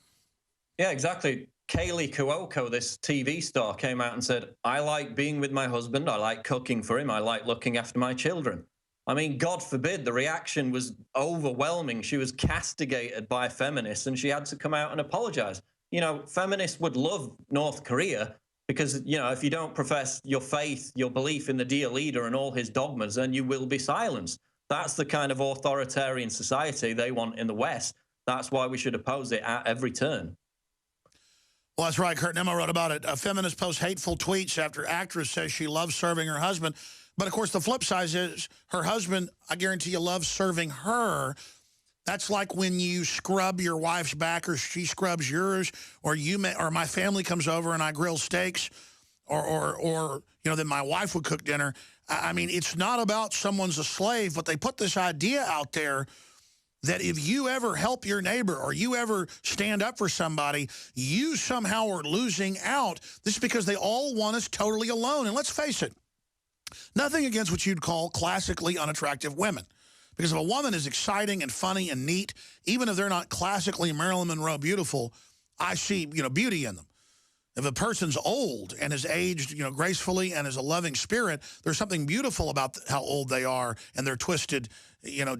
[SPEAKER 2] Yeah, exactly. Kaylee Cuoco, this TV star, came out and said, I like being with my husband. I like cooking for him. I like looking after my children. I mean, God forbid, the reaction was overwhelming. She was castigated by feminists, and she had to come out and apologize. Feminists would love North Korea because, if you don't profess your faith, your belief in the dear leader and all his dogmas, then you will be silenced. That's the kind of authoritarian society they want in the West. That's why we should oppose it at every turn.
[SPEAKER 1] Well, that's right. Kurt Nimmo wrote about it. A feminist posts hateful tweets after actress says she loves serving her husband. But, of course, the flip side is her husband, I guarantee you, loves serving her. That's like when you scrub your wife's back or she scrubs yours, or my family comes over and I grill steaks, or then my wife would cook dinner. I mean, it's not about someone's a slave, but they put this idea out there that if you ever help your neighbor or you ever stand up for somebody, you somehow are losing out. This is because they all want us totally alone. And let's face it, nothing against what you'd call classically unattractive women. Because if a woman is exciting and funny and neat, even if they're not classically Marilyn Monroe beautiful, I see, beauty in them. If a person's old and is aged, gracefully and is a loving spirit, there's something beautiful about how old they are and their twisted,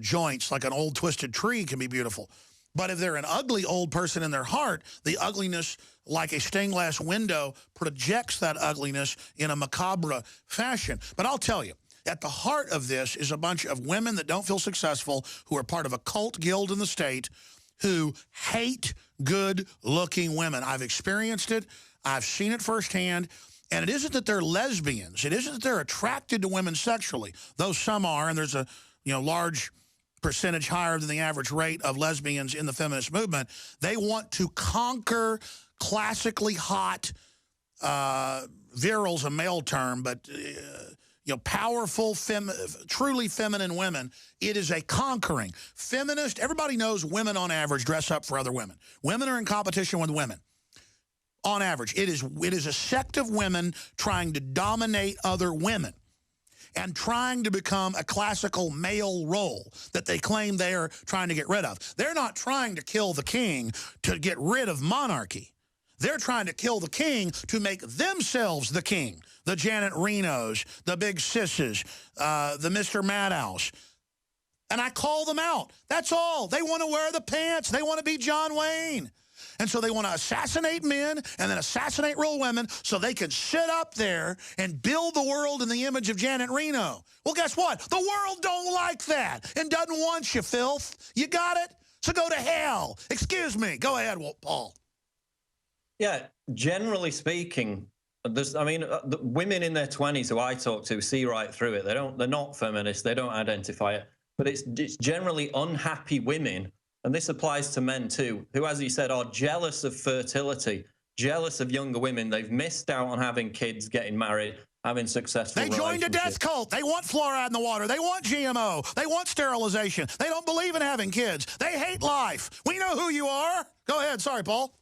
[SPEAKER 1] joints, like an old twisted tree can be beautiful. But if they're an ugly old person in their heart, the ugliness, like a stained glass window, projects that ugliness in a macabre fashion. But I'll tell you, at the heart of this is a bunch of women that don't feel successful, who are part of a cult guild in the state, who hate good-looking women. I've experienced it. I've seen it firsthand. And it isn't that they're lesbians. It isn't that they're attracted to women sexually, though some are, and there's a large percentage higher than the average rate of lesbians in the feminist movement. They want to conquer classically hot, viril's a male term, but powerful, truly feminine women. It is a conquering. Feminist, everybody knows women on average dress up for other women. Women are in competition with women. On average, it is a sect of women trying to dominate other women and trying to become a classical male role that they claim they are trying to get rid of. They're not trying to kill the king to get rid of monarchy. They're trying to kill the king to make themselves the king. The Janet Renos, the Big Sisses, the Mr. Madhouse. And I call them out. That's all. They want to wear the pants. They want to be John Wayne. And so they want to assassinate men and then assassinate real women so they can sit up there and build the world in the image of Janet Reno. Well, guess what? The world don't like that and doesn't want you, filth. You got it? So go to hell. Excuse me. Go ahead, Paul.
[SPEAKER 2] Yeah, generally speaking, the women in their 20s who I talk to see right through it. They're not feminists. They don't identify it. But it's generally unhappy women, and this applies to men too, who, as you said, are jealous of fertility, jealous of younger women. They've missed out on having kids, getting married, having successful relationships.
[SPEAKER 1] They joined a death cult. They want fluoride in the water. They want GMO. They want sterilization. They don't believe in having kids. They hate life. We know who you are. Go ahead. Sorry, Paul.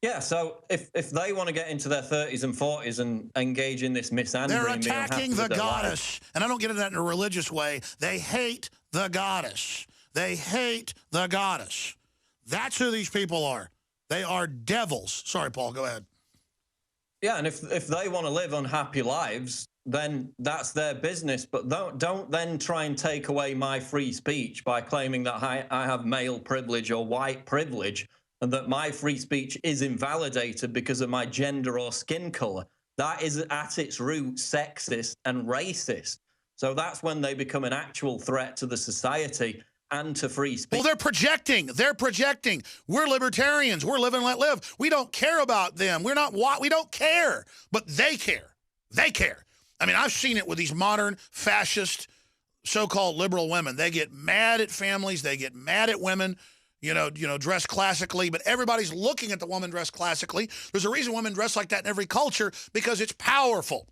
[SPEAKER 2] Yeah, so if they want to get into their 30s and 40s and engage in this misandering,
[SPEAKER 1] they're attacking the goddess. And I don't get into that in a religious way. They hate the goddess. They hate the goddess. That's who these people are. They are devils. Sorry, Paul, go ahead.
[SPEAKER 2] Yeah, and if they want to live unhappy lives, then that's their business. But don't then try and take away my free speech by claiming that I have male privilege or white privilege, and that my free speech is invalidated because of my gender or skin color. That is at its root sexist and racist. So that's when they become an actual threat to the society and to free speech.
[SPEAKER 1] Well, they're projecting. They're projecting. We're libertarians. We're live and let live. We don't care about them. We don't care. But they care. They care. I mean, I've seen it with these modern fascist so-called liberal women. They get mad at families. They get mad at women. You know, dressed classically, but everybody's looking at the woman dressed classically. There's a reason women dress like that in every culture, because it's powerful.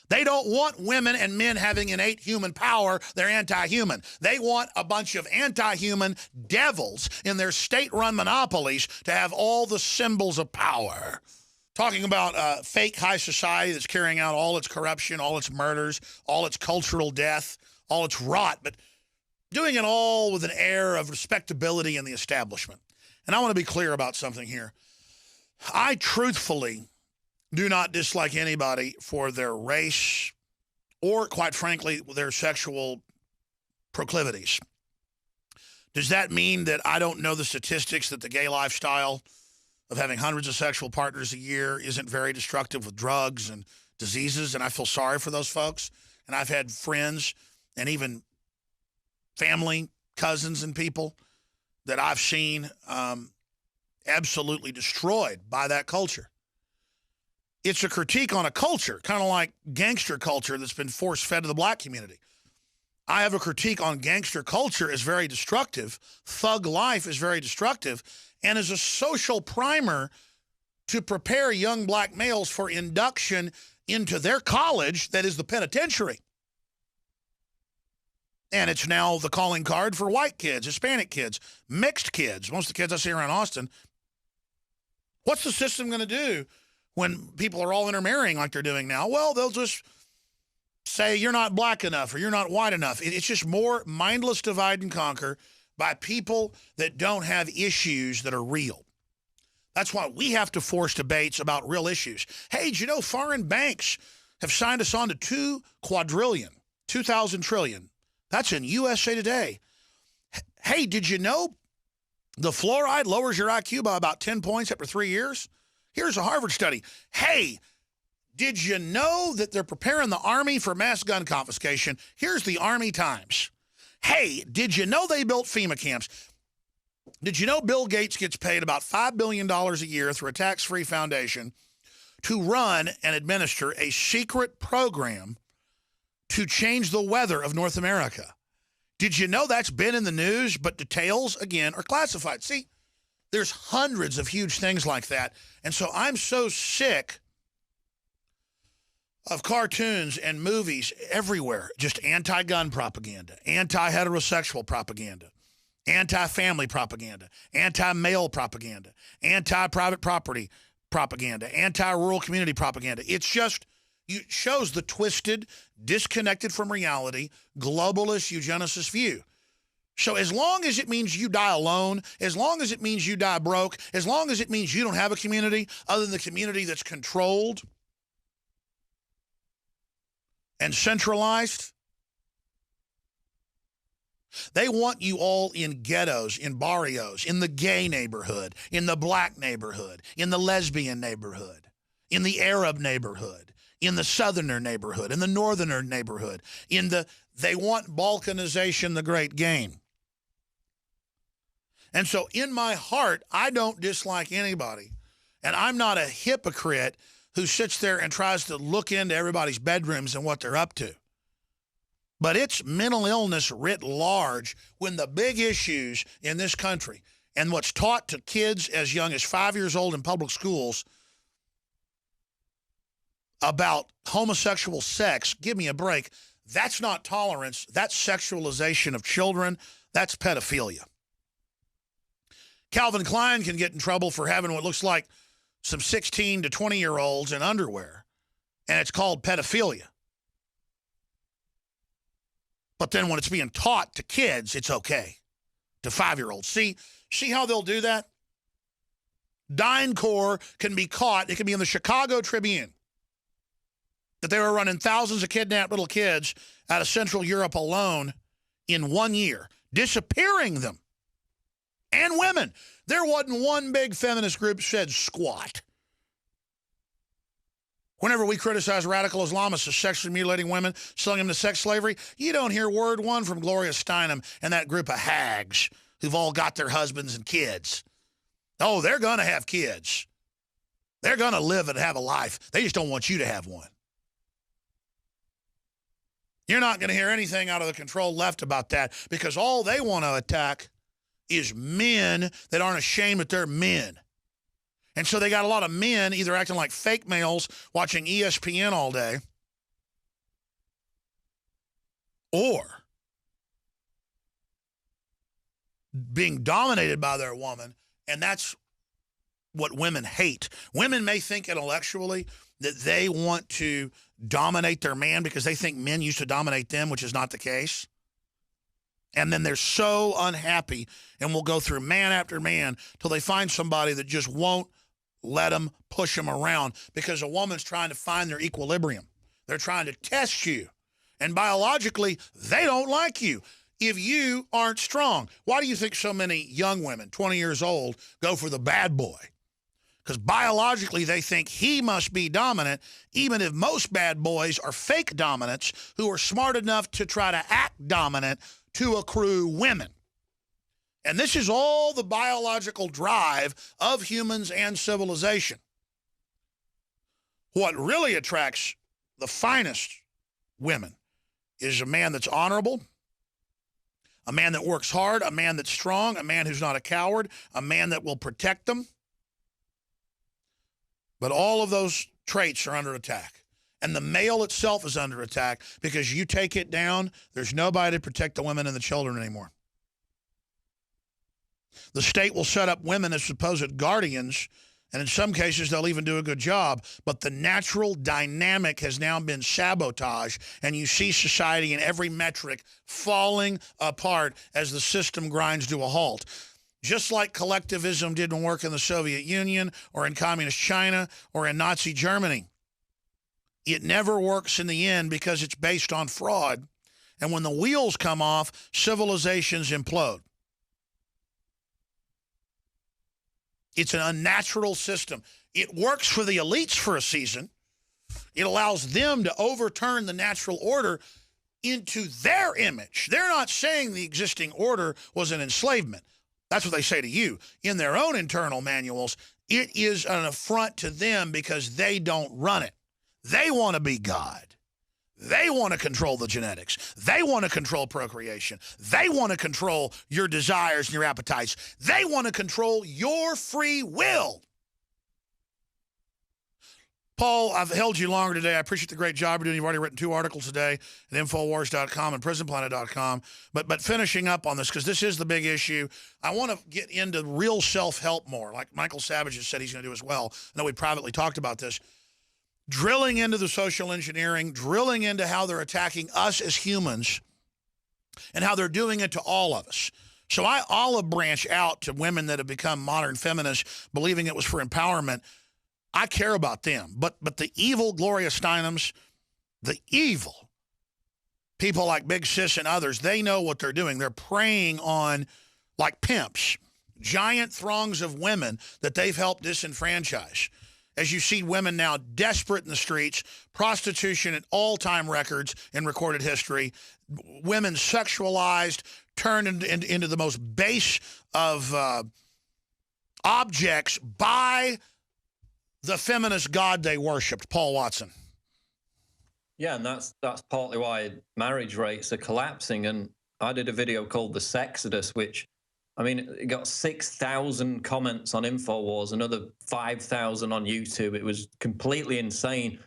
[SPEAKER 1] They don't want women and men having innate human power. They're anti-human. They want a bunch of anti-human devils in their state-run monopolies to have all the symbols of power. Talking about fake high society that's carrying out all its corruption, all its murders, all its cultural death, all its rot, but doing it all with an air of respectability in the establishment. And I want to be clear about something here. I truthfully do not dislike anybody for their race or, quite frankly, their sexual proclivities. Does that mean that I don't know the statistics that the gay lifestyle of having hundreds of sexual partners a year isn't very destructive with drugs and diseases? And I feel sorry for those folks. And I've had friends and even family, cousins, and people that I've seen absolutely destroyed by that culture. It's a critique on a culture, kind of like gangster culture that's been force-fed to the black community. I have a critique on gangster culture as very destructive. Thug life is very destructive, and as a social primer to prepare young black males for induction into their college that is the penitentiary. And it's now the calling card for white kids, Hispanic kids, mixed kids. Most of the kids I see around Austin. What's the system going to do when people are all intermarrying like they're doing now? Well, they'll just say you're not black enough or you're not white enough. It's just more mindless divide and conquer by people that don't have issues that are real. That's why we have to force debates about real issues. Hey, did you know foreign banks have signed us on to 2,000 trillion? That's in USA Today. Hey, did you know the fluoride lowers your IQ by about 10 points after 3 years? Here's a Harvard study. Hey, did you know that they're preparing the Army for mass gun confiscation? Here's the Army Times. Hey, did you know they built FEMA camps? Did you know Bill Gates gets paid about $5 billion a year through a tax-free foundation to run and administer a secret program to change the weather of North America? Did you know that's been in the news, but details, again, are classified? See, there's hundreds of huge things like that. And so I'm so sick of cartoons and movies everywhere, just anti-gun propaganda, anti-heterosexual propaganda, anti-family propaganda, anti-male propaganda, anti-private property propaganda, anti-rural community propaganda. It's just, it shows the twisted, disconnected from reality, globalist eugenicist view. So as long as it means you die alone, as long as it means you die broke, as long as it means you don't have a community other than the community that's controlled and centralized, they want you all in ghettos, in barrios, in the gay neighborhood, in the black neighborhood, in the lesbian neighborhood, in the Arab neighborhood, in the southerner neighborhood, in the northerner neighborhood, they want balkanization, the great game. And so in my heart, I don't dislike anybody. And I'm not a hypocrite who sits there and tries to look into everybody's bedrooms and what they're up to. But it's mental illness writ large when the big issues in this country and what's taught to kids as young as 5 years old in public schools about homosexual sex, give me a break. That's not tolerance. That's sexualization of children. That's pedophilia. Calvin Klein can get in trouble for having what looks like some 16 to 20-year-olds in underwear, and it's called pedophilia. But then when it's being taught to kids, it's okay, to 5-year-olds. See how they'll do that? DynCorp can be caught. It can be in the Chicago Tribune that they were running thousands of kidnapped little kids out of Central Europe alone in 1 year, disappearing them. And women. There wasn't one big feminist group said squat. Whenever we criticize radical Islamists as sexually mutilating women, selling them to sex slavery, you don't hear word one from Gloria Steinem and that group of hags who've all got their husbands and kids. Oh, they're going to have kids. They're going to live and have a life. They just don't want you to have one. You're not going to hear anything out of the control left about that because all they want to attack is men that aren't ashamed that they're men. And so they got a lot of men either acting like fake males watching ESPN all day or being dominated by their woman, and that's what women hate. Women may think intellectually that they want to dominate their man because they think men used to dominate them, which is not the case. And then they're so unhappy and will go through man after man till they find somebody that just won't let them push them around because a woman's trying to find their equilibrium. They're trying to test you. And biologically, they don't like you if you aren't strong. Why do you think so many young women, 20 years old, go for the bad boy? Because biologically, they think he must be dominant, even if most bad boys are fake dominants who are smart enough to try to act dominant to accrue women. And this is all the biological drive of humans and civilization. What really attracts the finest women is a man that's honorable, a man that works hard, a man that's strong, a man who's not a coward, a man that will protect them. But all of those traits are under attack. And the male itself is under attack because you take it down, there's nobody to protect the women and the children anymore. The state will set up women as supposed guardians, and in some cases they'll even do a good job. But the natural dynamic has now been sabotaged, and you see society in every metric falling apart as the system grinds to a halt. Just like collectivism didn't work in the Soviet Union or in communist China or in Nazi Germany. It never works in the end because it's based on fraud. And when the wheels come off, civilizations implode. It's an unnatural system. It works for the elites for a season. It allows them to overturn the natural order into their image. They're not saying the existing order was an enslavement. That's what they say to you. In their own internal manuals, it is an affront to them because they don't run it. They want to be God. They want to control the genetics. They want to control procreation. They want to control your desires and your appetites. They want to control your free will. Paul, I've held you longer today. I appreciate the great job you're doing. You've already written 2 articles today at Infowars.com and PrisonPlanet.com. But finishing up on this, because this is the big issue, I want to get into real self-help more, like Michael Savage has said he's going to do as well. I know we privately talked about this. Drilling into the social engineering, drilling into how they're attacking us as humans and how they're doing it to all of us. So I olive branch out to women that have become modern feminists, believing it was for empowerment. I care about them. But the evil Gloria Steinems, the evil people like Big Sis and others, they know what they're doing. They're preying on, like pimps, giant throngs of women that they've helped disenfranchise. As you see women now desperate in the streets, prostitution at all-time records in recorded history, women sexualized, turned into the most base of objects by the feminist god they worshipped, Paul Watson.
[SPEAKER 2] Yeah, and that's partly why marriage rates are collapsing. And I did a video called The Sexodus, which, I mean, it got 6,000 comments on InfoWars, another 5,000 on YouTube. It was completely insane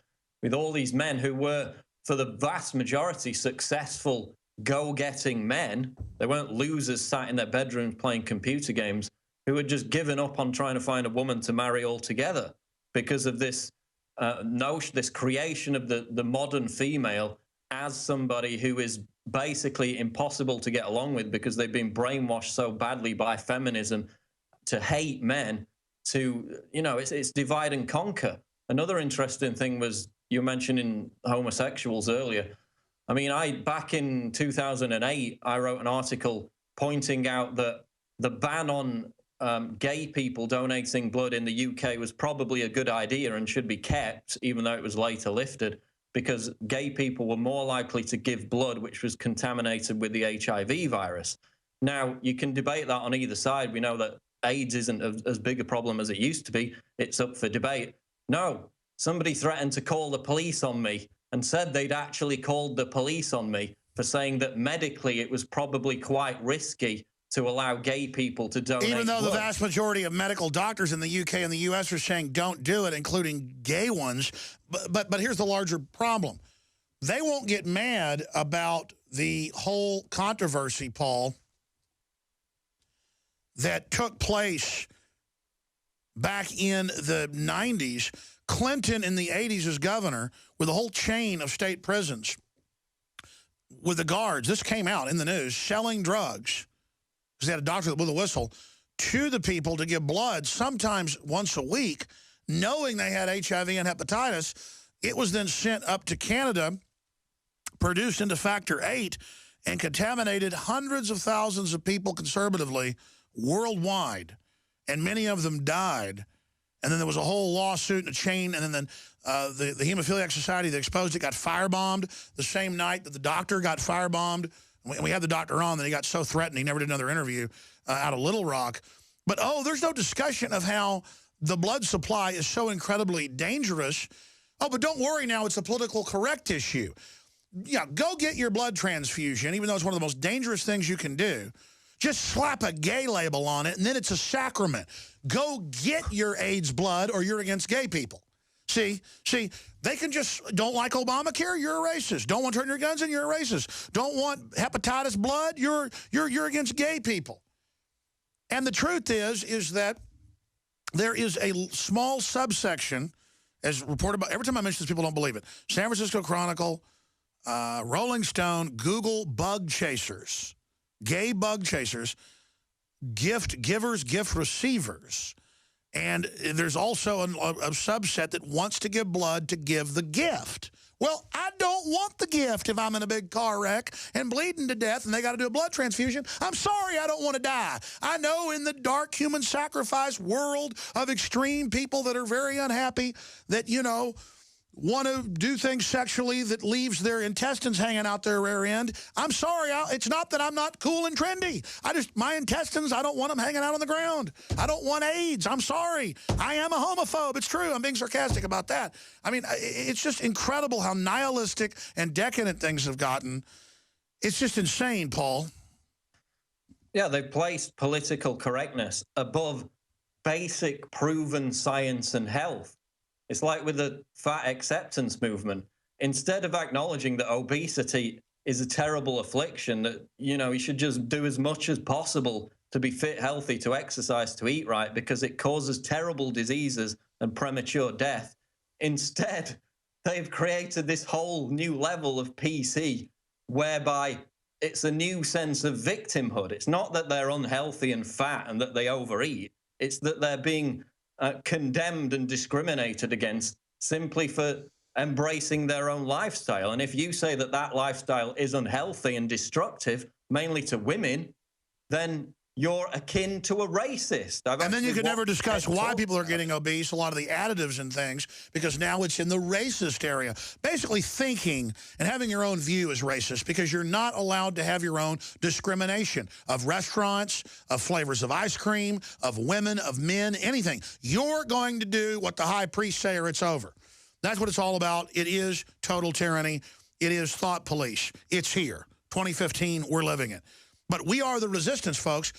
[SPEAKER 2] with all these men who were, for the vast majority, successful, go-getting men. They weren't losers sat in their bedrooms playing computer games, who had just given up on trying to find a woman to marry altogether because of this notion, this creation of the modern female as somebody who is basically impossible to get along with because they've been brainwashed so badly by feminism to hate men, to, you know, it's divide and conquer. Another interesting thing was, you were mentioning homosexuals earlier. I mean, back in 2008, I wrote an article pointing out that the ban on gay people donating blood in the UK was probably a good idea and should be kept, even though it was later lifted, because gay people were more likely to give blood which was contaminated with the HIV virus. Now, you can debate that on either side. We know that AIDS isn't as big a problem as it used to be. It's up for debate. No, somebody threatened to call the police on me and said they'd actually called the police on me for saying that medically it was probably quite risky to allow gay people to donate
[SPEAKER 1] Even though
[SPEAKER 2] blood.
[SPEAKER 1] the vast majority of medical doctors in the UK and the US are saying don't do it, including gay ones. But here's the larger problem. They won't get mad about the whole controversy, Paul, that took place back in the 90s. Clinton in the 80s as governor with a whole chain of state prisons with the guards. This came out in the news, selling drugs, because they had a doctor that blew the whistle, to the people to give blood, sometimes once a week, knowing they had HIV and hepatitis. It was then sent up to Canada, produced into factor 8, and contaminated hundreds of thousands of people conservatively worldwide, and many of them died. And then there was a whole lawsuit and a chain, and then the Hemophiliac Society that exposed it got firebombed the same night that the doctor got firebombed. And we had the doctor on, then he got so threatened he never did another interview out of Little Rock. But, there's no discussion of how the blood supply is so incredibly dangerous. Oh, but don't worry now, it's a political correct issue. Yeah, go get your blood transfusion, even though it's one of the most dangerous things you can do. Just slap a gay label on it, and then it's a sacrament. Go get your AIDS blood, or you're against gay people. See, they can just, don't like Obamacare, you're a racist. Don't want to turn your guns in, you're a racist. Don't want hepatitis blood, you're against gay people. And the truth is that there is a small subsection, as reported by, every time I mention this, people don't believe it. San Francisco Chronicle, Rolling Stone, Google bug chasers. Gay bug chasers, gift givers, gift receivers. And there's also a subset that wants to give blood to give the gift. Well, I don't want the gift if I'm in a big car wreck and bleeding to death and they got to do a blood transfusion. I'm sorry, I don't want to die. I know in the dark human sacrifice world of extreme people that are very unhappy that, want to do things sexually that leaves their intestines hanging out their rear end. I'm sorry, it's not that I'm not cool and trendy. My intestines, I don't want them hanging out on the ground. I don't want AIDS. I'm sorry. I am a homophobe. It's true. I'm being sarcastic about that. I mean, it's just incredible how nihilistic and decadent things have gotten. It's just insane, Paul.
[SPEAKER 2] Yeah, they've placed political correctness above basic proven science and health. It's like with the fat acceptance movement. Instead of acknowledging that obesity is a terrible affliction, that, you should just do as much as possible to be fit, healthy, to exercise, to eat right, because it causes terrible diseases and premature death. Instead, they've created this whole new level of PC whereby it's a new sense of victimhood. It's not that they're unhealthy and fat and that they overeat. It's that they're being condemned and discriminated against simply for embracing their own lifestyle. And if you say that that lifestyle is unhealthy and destructive, mainly to women, then you're akin to a racist.
[SPEAKER 1] And then you can never discuss why people are getting obese, a lot of the additives and things, because now it's in the racist area. Basically thinking and having your own view is racist because you're not allowed to have your own discrimination of restaurants, of flavors of ice cream, of women, of men, anything. You're going to do what the high priests say or it's over. That's what it's all about. It is total tyranny. It is thought police. It's here. 2015, we're living it. But we are the resistance, folks.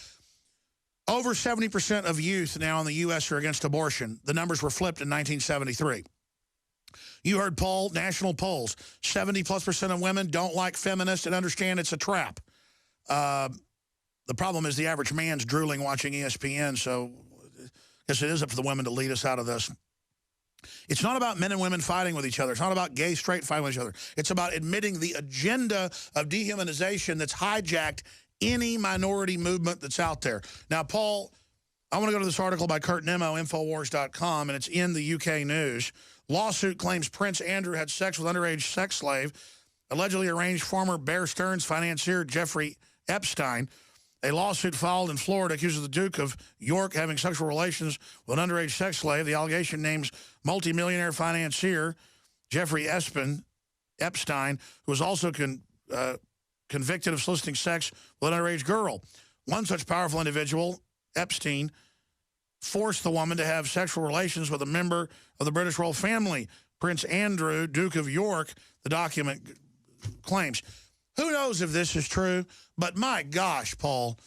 [SPEAKER 1] Over 70% of youth now in the U.S. are against abortion. The numbers were flipped in 1973. You heard Paul, national polls. 70+% of women don't like feminists and understand it's a trap. The problem is the average man's drooling watching ESPN, so I guess it is up to the women to lead us out of this. It's not about men and women fighting with each other. It's not about gay, straight fighting with each other. It's about admitting the agenda of dehumanization that's hijacked any minority movement that's out there. Now, Paul, I want to go to this article by Kurt Nimmo, Infowars.com, and it's in the UK news. Lawsuit claims Prince Andrew had sex with underage sex slave, allegedly arranged former Bear Stearns financier Jeffrey Epstein. A lawsuit filed in Florida accuses the Duke of York having sexual relations with an underage sex slave. The allegation names multimillionaire financier Jeffrey Epstein, who was also convicted of soliciting sex with an underage girl. One such powerful individual, Epstein, forced the woman to have sexual relations with a member of the British royal family, Prince Andrew, Duke of York, the document claims. Who knows if this is true, but my gosh, Paul,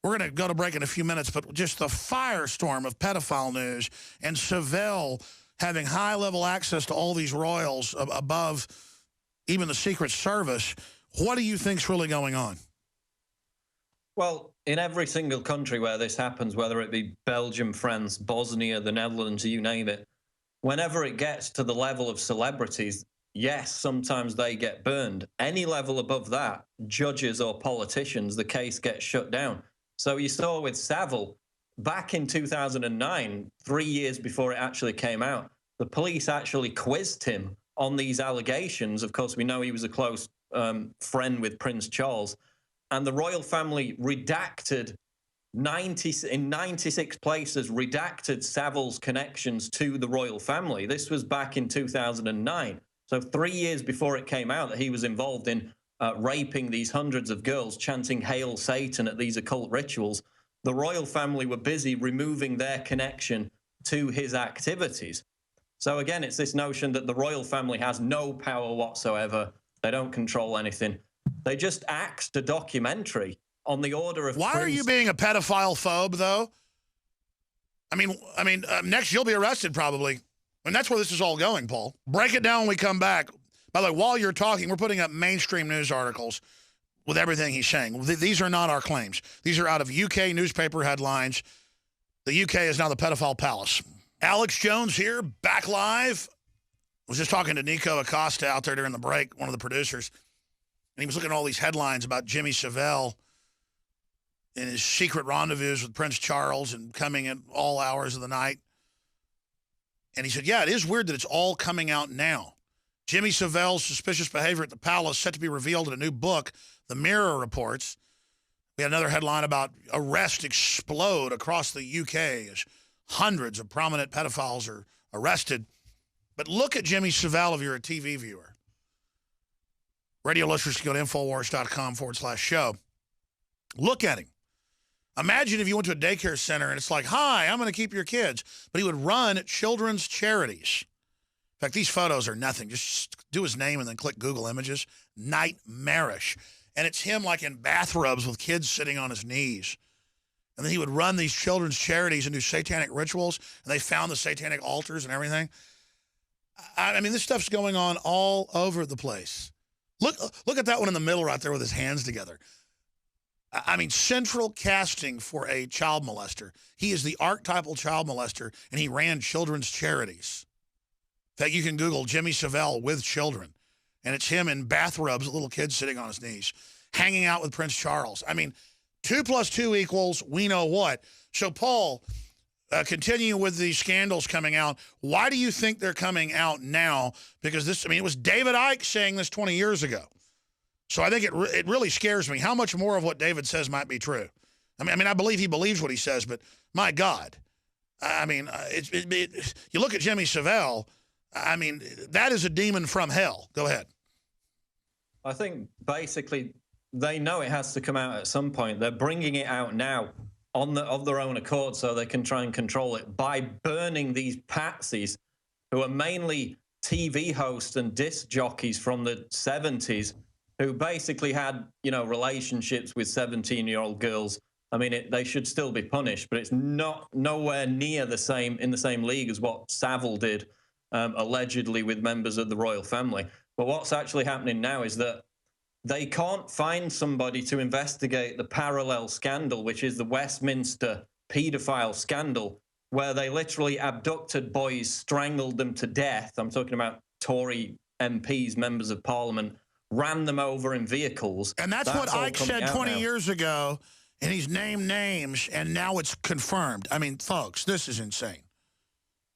[SPEAKER 1] we're going to go to break in a few minutes, but just the firestorm of pedophile news and Savelle having high-level access to all these royals above even the Secret Service. What do you think's really going on?
[SPEAKER 2] Well, in every single country where this happens, whether it be Belgium, France, Bosnia, the Netherlands, you name it, whenever it gets to the level of celebrities, yes, sometimes they get burned. Any level above that, judges or politicians, the case gets shut down. So you saw with Savile, back in 2009, 3 years before it actually came out, the police actually quizzed him on these allegations. Of course, we know he was a close friend with Prince Charles, and the royal family redacted in 96 places, redacted Savile's connections to the royal family. This was back in 2009. So 3 years before it came out that he was involved in raping these hundreds of girls, chanting Hail Satan at these occult rituals, the royal family were busy removing their connection to his activities. So again, it's this notion that the royal family has no power whatsoever. They don't control anything. They just axed a documentary on the order of
[SPEAKER 1] Why are you being a pedophile phobe, though? I mean, next you'll be arrested probably. And that's where this is all going, Paul. Break it down when we come back. By the way, while you're talking, we're putting up mainstream news articles with everything he's saying. These are not our claims. These are out of UK newspaper headlines. The UK is now the pedophile palace. Alex Jones here, back live. I was just talking to Nico Acosta out there during the break, one of the producers, and he was looking at all these headlines about Jimmy Savile and his secret rendezvous with Prince Charles and coming at all hours of the night. And he said, yeah, it is weird that it's all coming out now. Jimmy Savile's suspicious behavior at the palace set to be revealed in a new book, The Mirror reports. We had another headline about arrests explode across the UK as hundreds of prominent pedophiles are arrested. But look at Jimmy Savile if you're a TV viewer. Radio listeners can go to Infowars.com/show. Look at him. Imagine if you went to a daycare center and it's like, hi, I'm going to keep your kids. But he would run children's charities. In fact, these photos are nothing. Just do his name and then click Google Images. Nightmarish. And it's him like in bathrobes with kids sitting on his knees. And then he would run these children's charities and do satanic rituals. And they found the satanic altars and everything. I mean, this stuff's going on all over the place. Look at that one in the middle right there with his hands together. I mean, central casting for a child molester. He is the archetypal child molester, and he ran children's charities. In fact, you can Google Jimmy Savile with children, and it's him in bathrobes with little kids sitting on his knees. hanging out with Prince Charles. I mean, 2 + 2 equals we know what. So, Paul, continue with these scandals coming out. Why do you think they're coming out now? Because this, I mean, it was David Icke saying this 20 years ago. So I think it really scares me. How much more of what David says might be true? I mean, I believe he believes what he says, but my God. I mean, you look at Jimmy Savile, I mean, that is a demon from hell. Go ahead.
[SPEAKER 2] I think basically they know it has to come out at some point. They're bringing it out now of their own accord so they can try and control it by burning these patsies who are mainly TV hosts and disc jockeys from the 70s who basically had, relationships with 17-year-old girls. I mean, they should still be punished, but it's nowhere near in the same league as what Savile did, allegedly with members of the royal family. But what's actually happening now is that they can't find somebody to investigate the parallel scandal, which is the Westminster paedophile scandal, where they literally abducted boys, strangled them to death. I'm talking about Tory MPs, members of parliament, ran them over in vehicles.
[SPEAKER 1] And that's what Ike said 20 years ago, and he's named names, and now it's confirmed. I mean, folks, this is insane.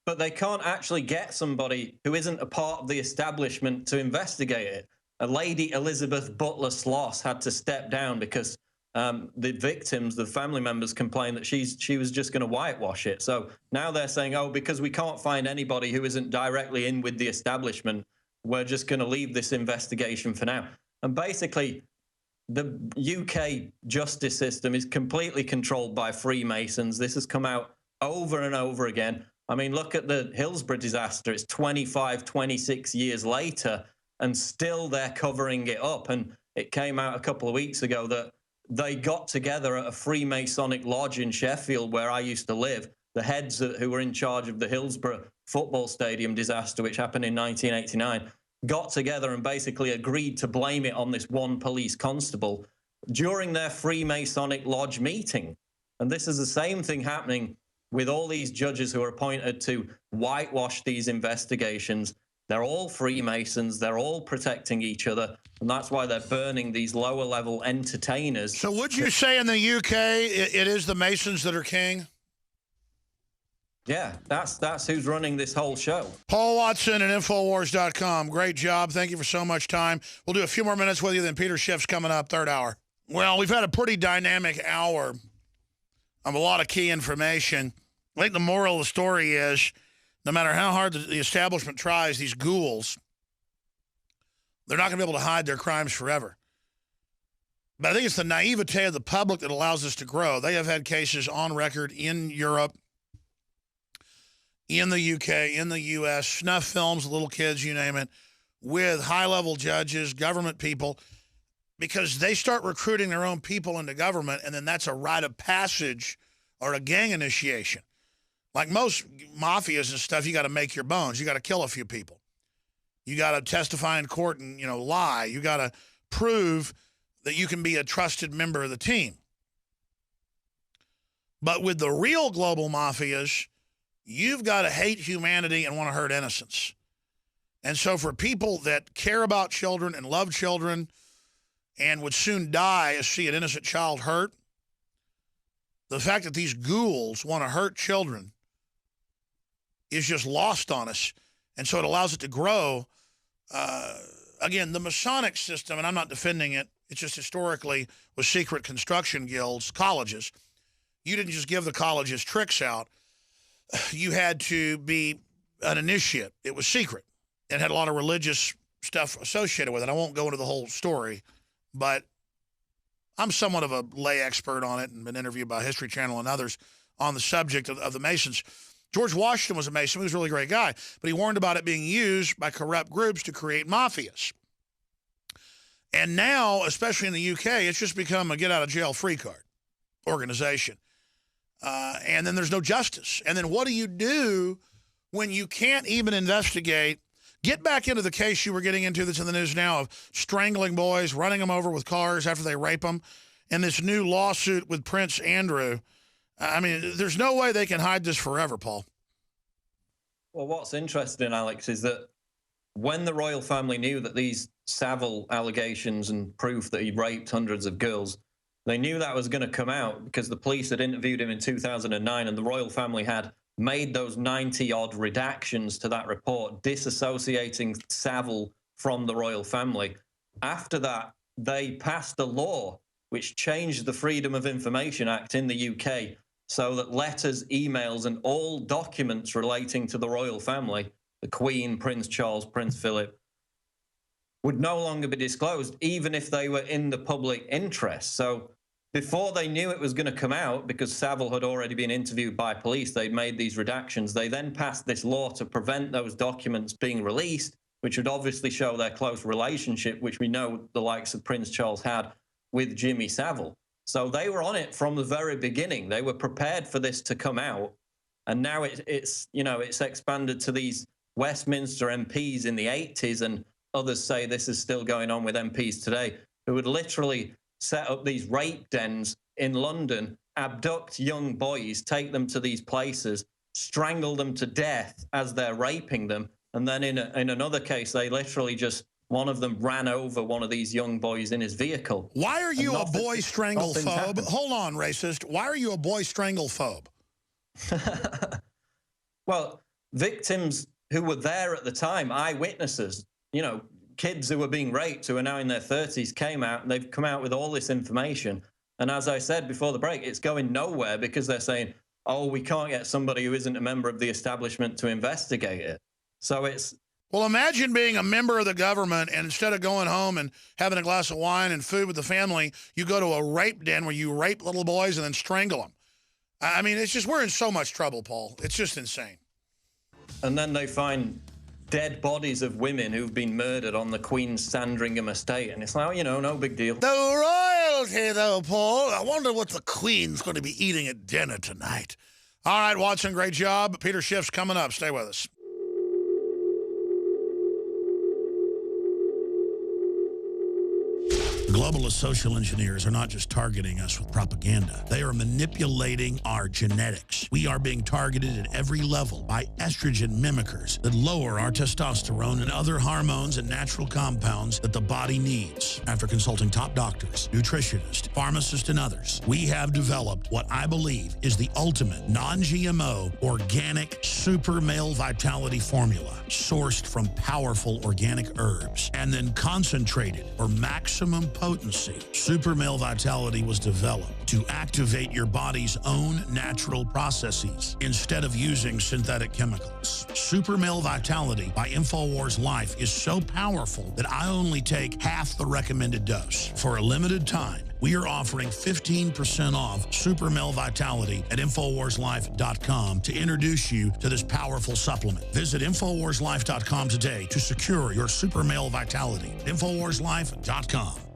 [SPEAKER 2] But they can't actually get somebody who isn't a part of the establishment to investigate it. A lady, Elizabeth Butler Sloss, had to step down because the victims, the family members, complained that she was just going to whitewash it. So now they're saying, oh, because we can't find anybody who isn't directly in with the establishment, we're just going to leave this investigation for now. And basically, the UK justice system is completely controlled by Freemasons. This has come out over and over again. I mean, look at the Hillsborough disaster. It's 25, 26 years later, and still they're covering it up. And it came out a couple of weeks ago that they got together at a Freemasonic lodge in Sheffield, where I used to live. The heads who were in charge of the Hillsborough football stadium disaster, which happened in 1989, got together and basically agreed to blame it on this one police constable during their Freemasonic lodge meeting. And this is the same thing happening with all these judges who are appointed to whitewash these investigations. They're all Freemasons. They're all protecting each other. And that's why they're burning these lower level entertainers.
[SPEAKER 1] So would you say in the UK, it is the Masons that are king?
[SPEAKER 2] Yeah, that's who's running this whole show.
[SPEAKER 1] Paul Watson at Infowars.com. Great job. Thank you for so much time. We'll do a few more minutes with you, then Peter Schiff's coming up, third hour. Well, we've had a pretty dynamic hour of a lot of key information. I think the moral of the story is, no matter how hard the establishment tries, these ghouls, they're not going to be able to hide their crimes forever. But I think it's the naivete of the public that allows this to grow. They have had cases on record in Europe, in the UK, in the U.S., snuff films, little kids, you name it, with high-level judges, government people, because they start recruiting their own people into government, and then that's a rite of passage or a gang initiation. Like most mafias and stuff, you got to make your bones. You got to kill a few people. You got to testify in court and, lie. You got to prove that you can be a trusted member of the team. But with the real global mafias, you've got to hate humanity and want to hurt innocents. And so for people that care about children and love children and would soon die as see an innocent child hurt, the fact that these ghouls want to hurt children is just lost on us. And so it allows it to grow. Again, the Masonic system, and I'm not defending it, it's just historically with secret construction guilds, colleges. You didn't just give the colleges tricks out. You had to be an initiate. It was secret. It had a lot of religious stuff associated with it. I won't go into the whole story, but I'm somewhat of a lay expert on it and been interviewed by History Channel and others on the subject of the Masons. George Washington was a Mason. He was a really great guy, but he warned about it being used by corrupt groups to create mafias. And now, especially in the UK, it's just become a get-out-of-jail-free card organization. And then there's no justice. And then what do you do when you can't even investigate? Get back into the case you were getting into that's in the news now of strangling boys, running them over with cars after they rape them, and this new lawsuit with Prince Andrew. I mean, there's no way they can hide this forever, Paul.
[SPEAKER 2] Well, what's interesting, Alex, is that when the royal family knew that these Savile allegations and proof that he raped hundreds of girls. They knew that was going to come out because the police had interviewed him in 2009, and the royal family had made those 90-odd redactions to that report, disassociating Savile from the royal family. After that, they passed a law which changed the Freedom of Information Act in the UK so that letters, emails, and all documents relating to the royal family, the Queen, Prince Charles, Prince Philip, would no longer be disclosed, even if they were in the public interest. So before they knew it was going to come out, because Savile had already been interviewed by police, they'd made these redactions. They then passed this law to prevent those documents being released, which would obviously show their close relationship, which we know the likes of Prince Charles had with Jimmy Savile. So they were on it from the very beginning. They were prepared for this to come out. And now it's expanded to these Westminster MPs in the 80s, and others say this is still going on with MPs today, who would literally set up these rape dens in London, abduct young boys, take them to these places, strangle them to death as they're raping them. And then in another case, they literally just, one of them ran over one of these young boys in his vehicle.
[SPEAKER 1] Why are you a boy stranglephobe? Hold on, racist. Why are you a boy stranglephobe?
[SPEAKER 2] Well, victims who were there at the time, eyewitnesses, kids who were being raped who are now in their 30s came out, and they've come out with all this information. And as I said before the break, it's going nowhere because they're saying, oh, we can't get somebody who isn't a member of the establishment to investigate it. So it's...
[SPEAKER 1] Well, imagine being a member of the government, and instead of going home and having a glass of wine and food with the family, you go to a rape den where you rape little boys and then strangle them. I mean, it's just, we're in so much trouble, Paul. It's just insane.
[SPEAKER 2] And then they find dead bodies of women who've been murdered on the Queen's Sandringham estate. And it's like, no big deal.
[SPEAKER 1] The royalty, though, Paul. I wonder what the Queen's going to be eating at dinner tonight. All right, Watson, great job. Peter Schiff's coming up. Stay with us. Globalist social engineers are not just targeting us with propaganda. They are manipulating our genetics. We are being targeted at every level by estrogen mimickers that lower our testosterone and other hormones and natural compounds that the body needs. After consulting top doctors, nutritionists, pharmacists, and others, we have developed what I believe is the ultimate non-GMO organic super male vitality formula sourced from powerful organic herbs and then concentrated for maximum potency. Super Male Vitality was developed to activate your body's own natural processes instead of using synthetic chemicals. Super Male Vitality by InfoWars Life is so powerful that I only take half the recommended dose. For a limited time, we are offering 15% off Super Male Vitality at InfoWarsLife.com to introduce you to this powerful supplement. Visit InfoWarsLife.com today to secure your Super Male Vitality. InfoWarsLife.com.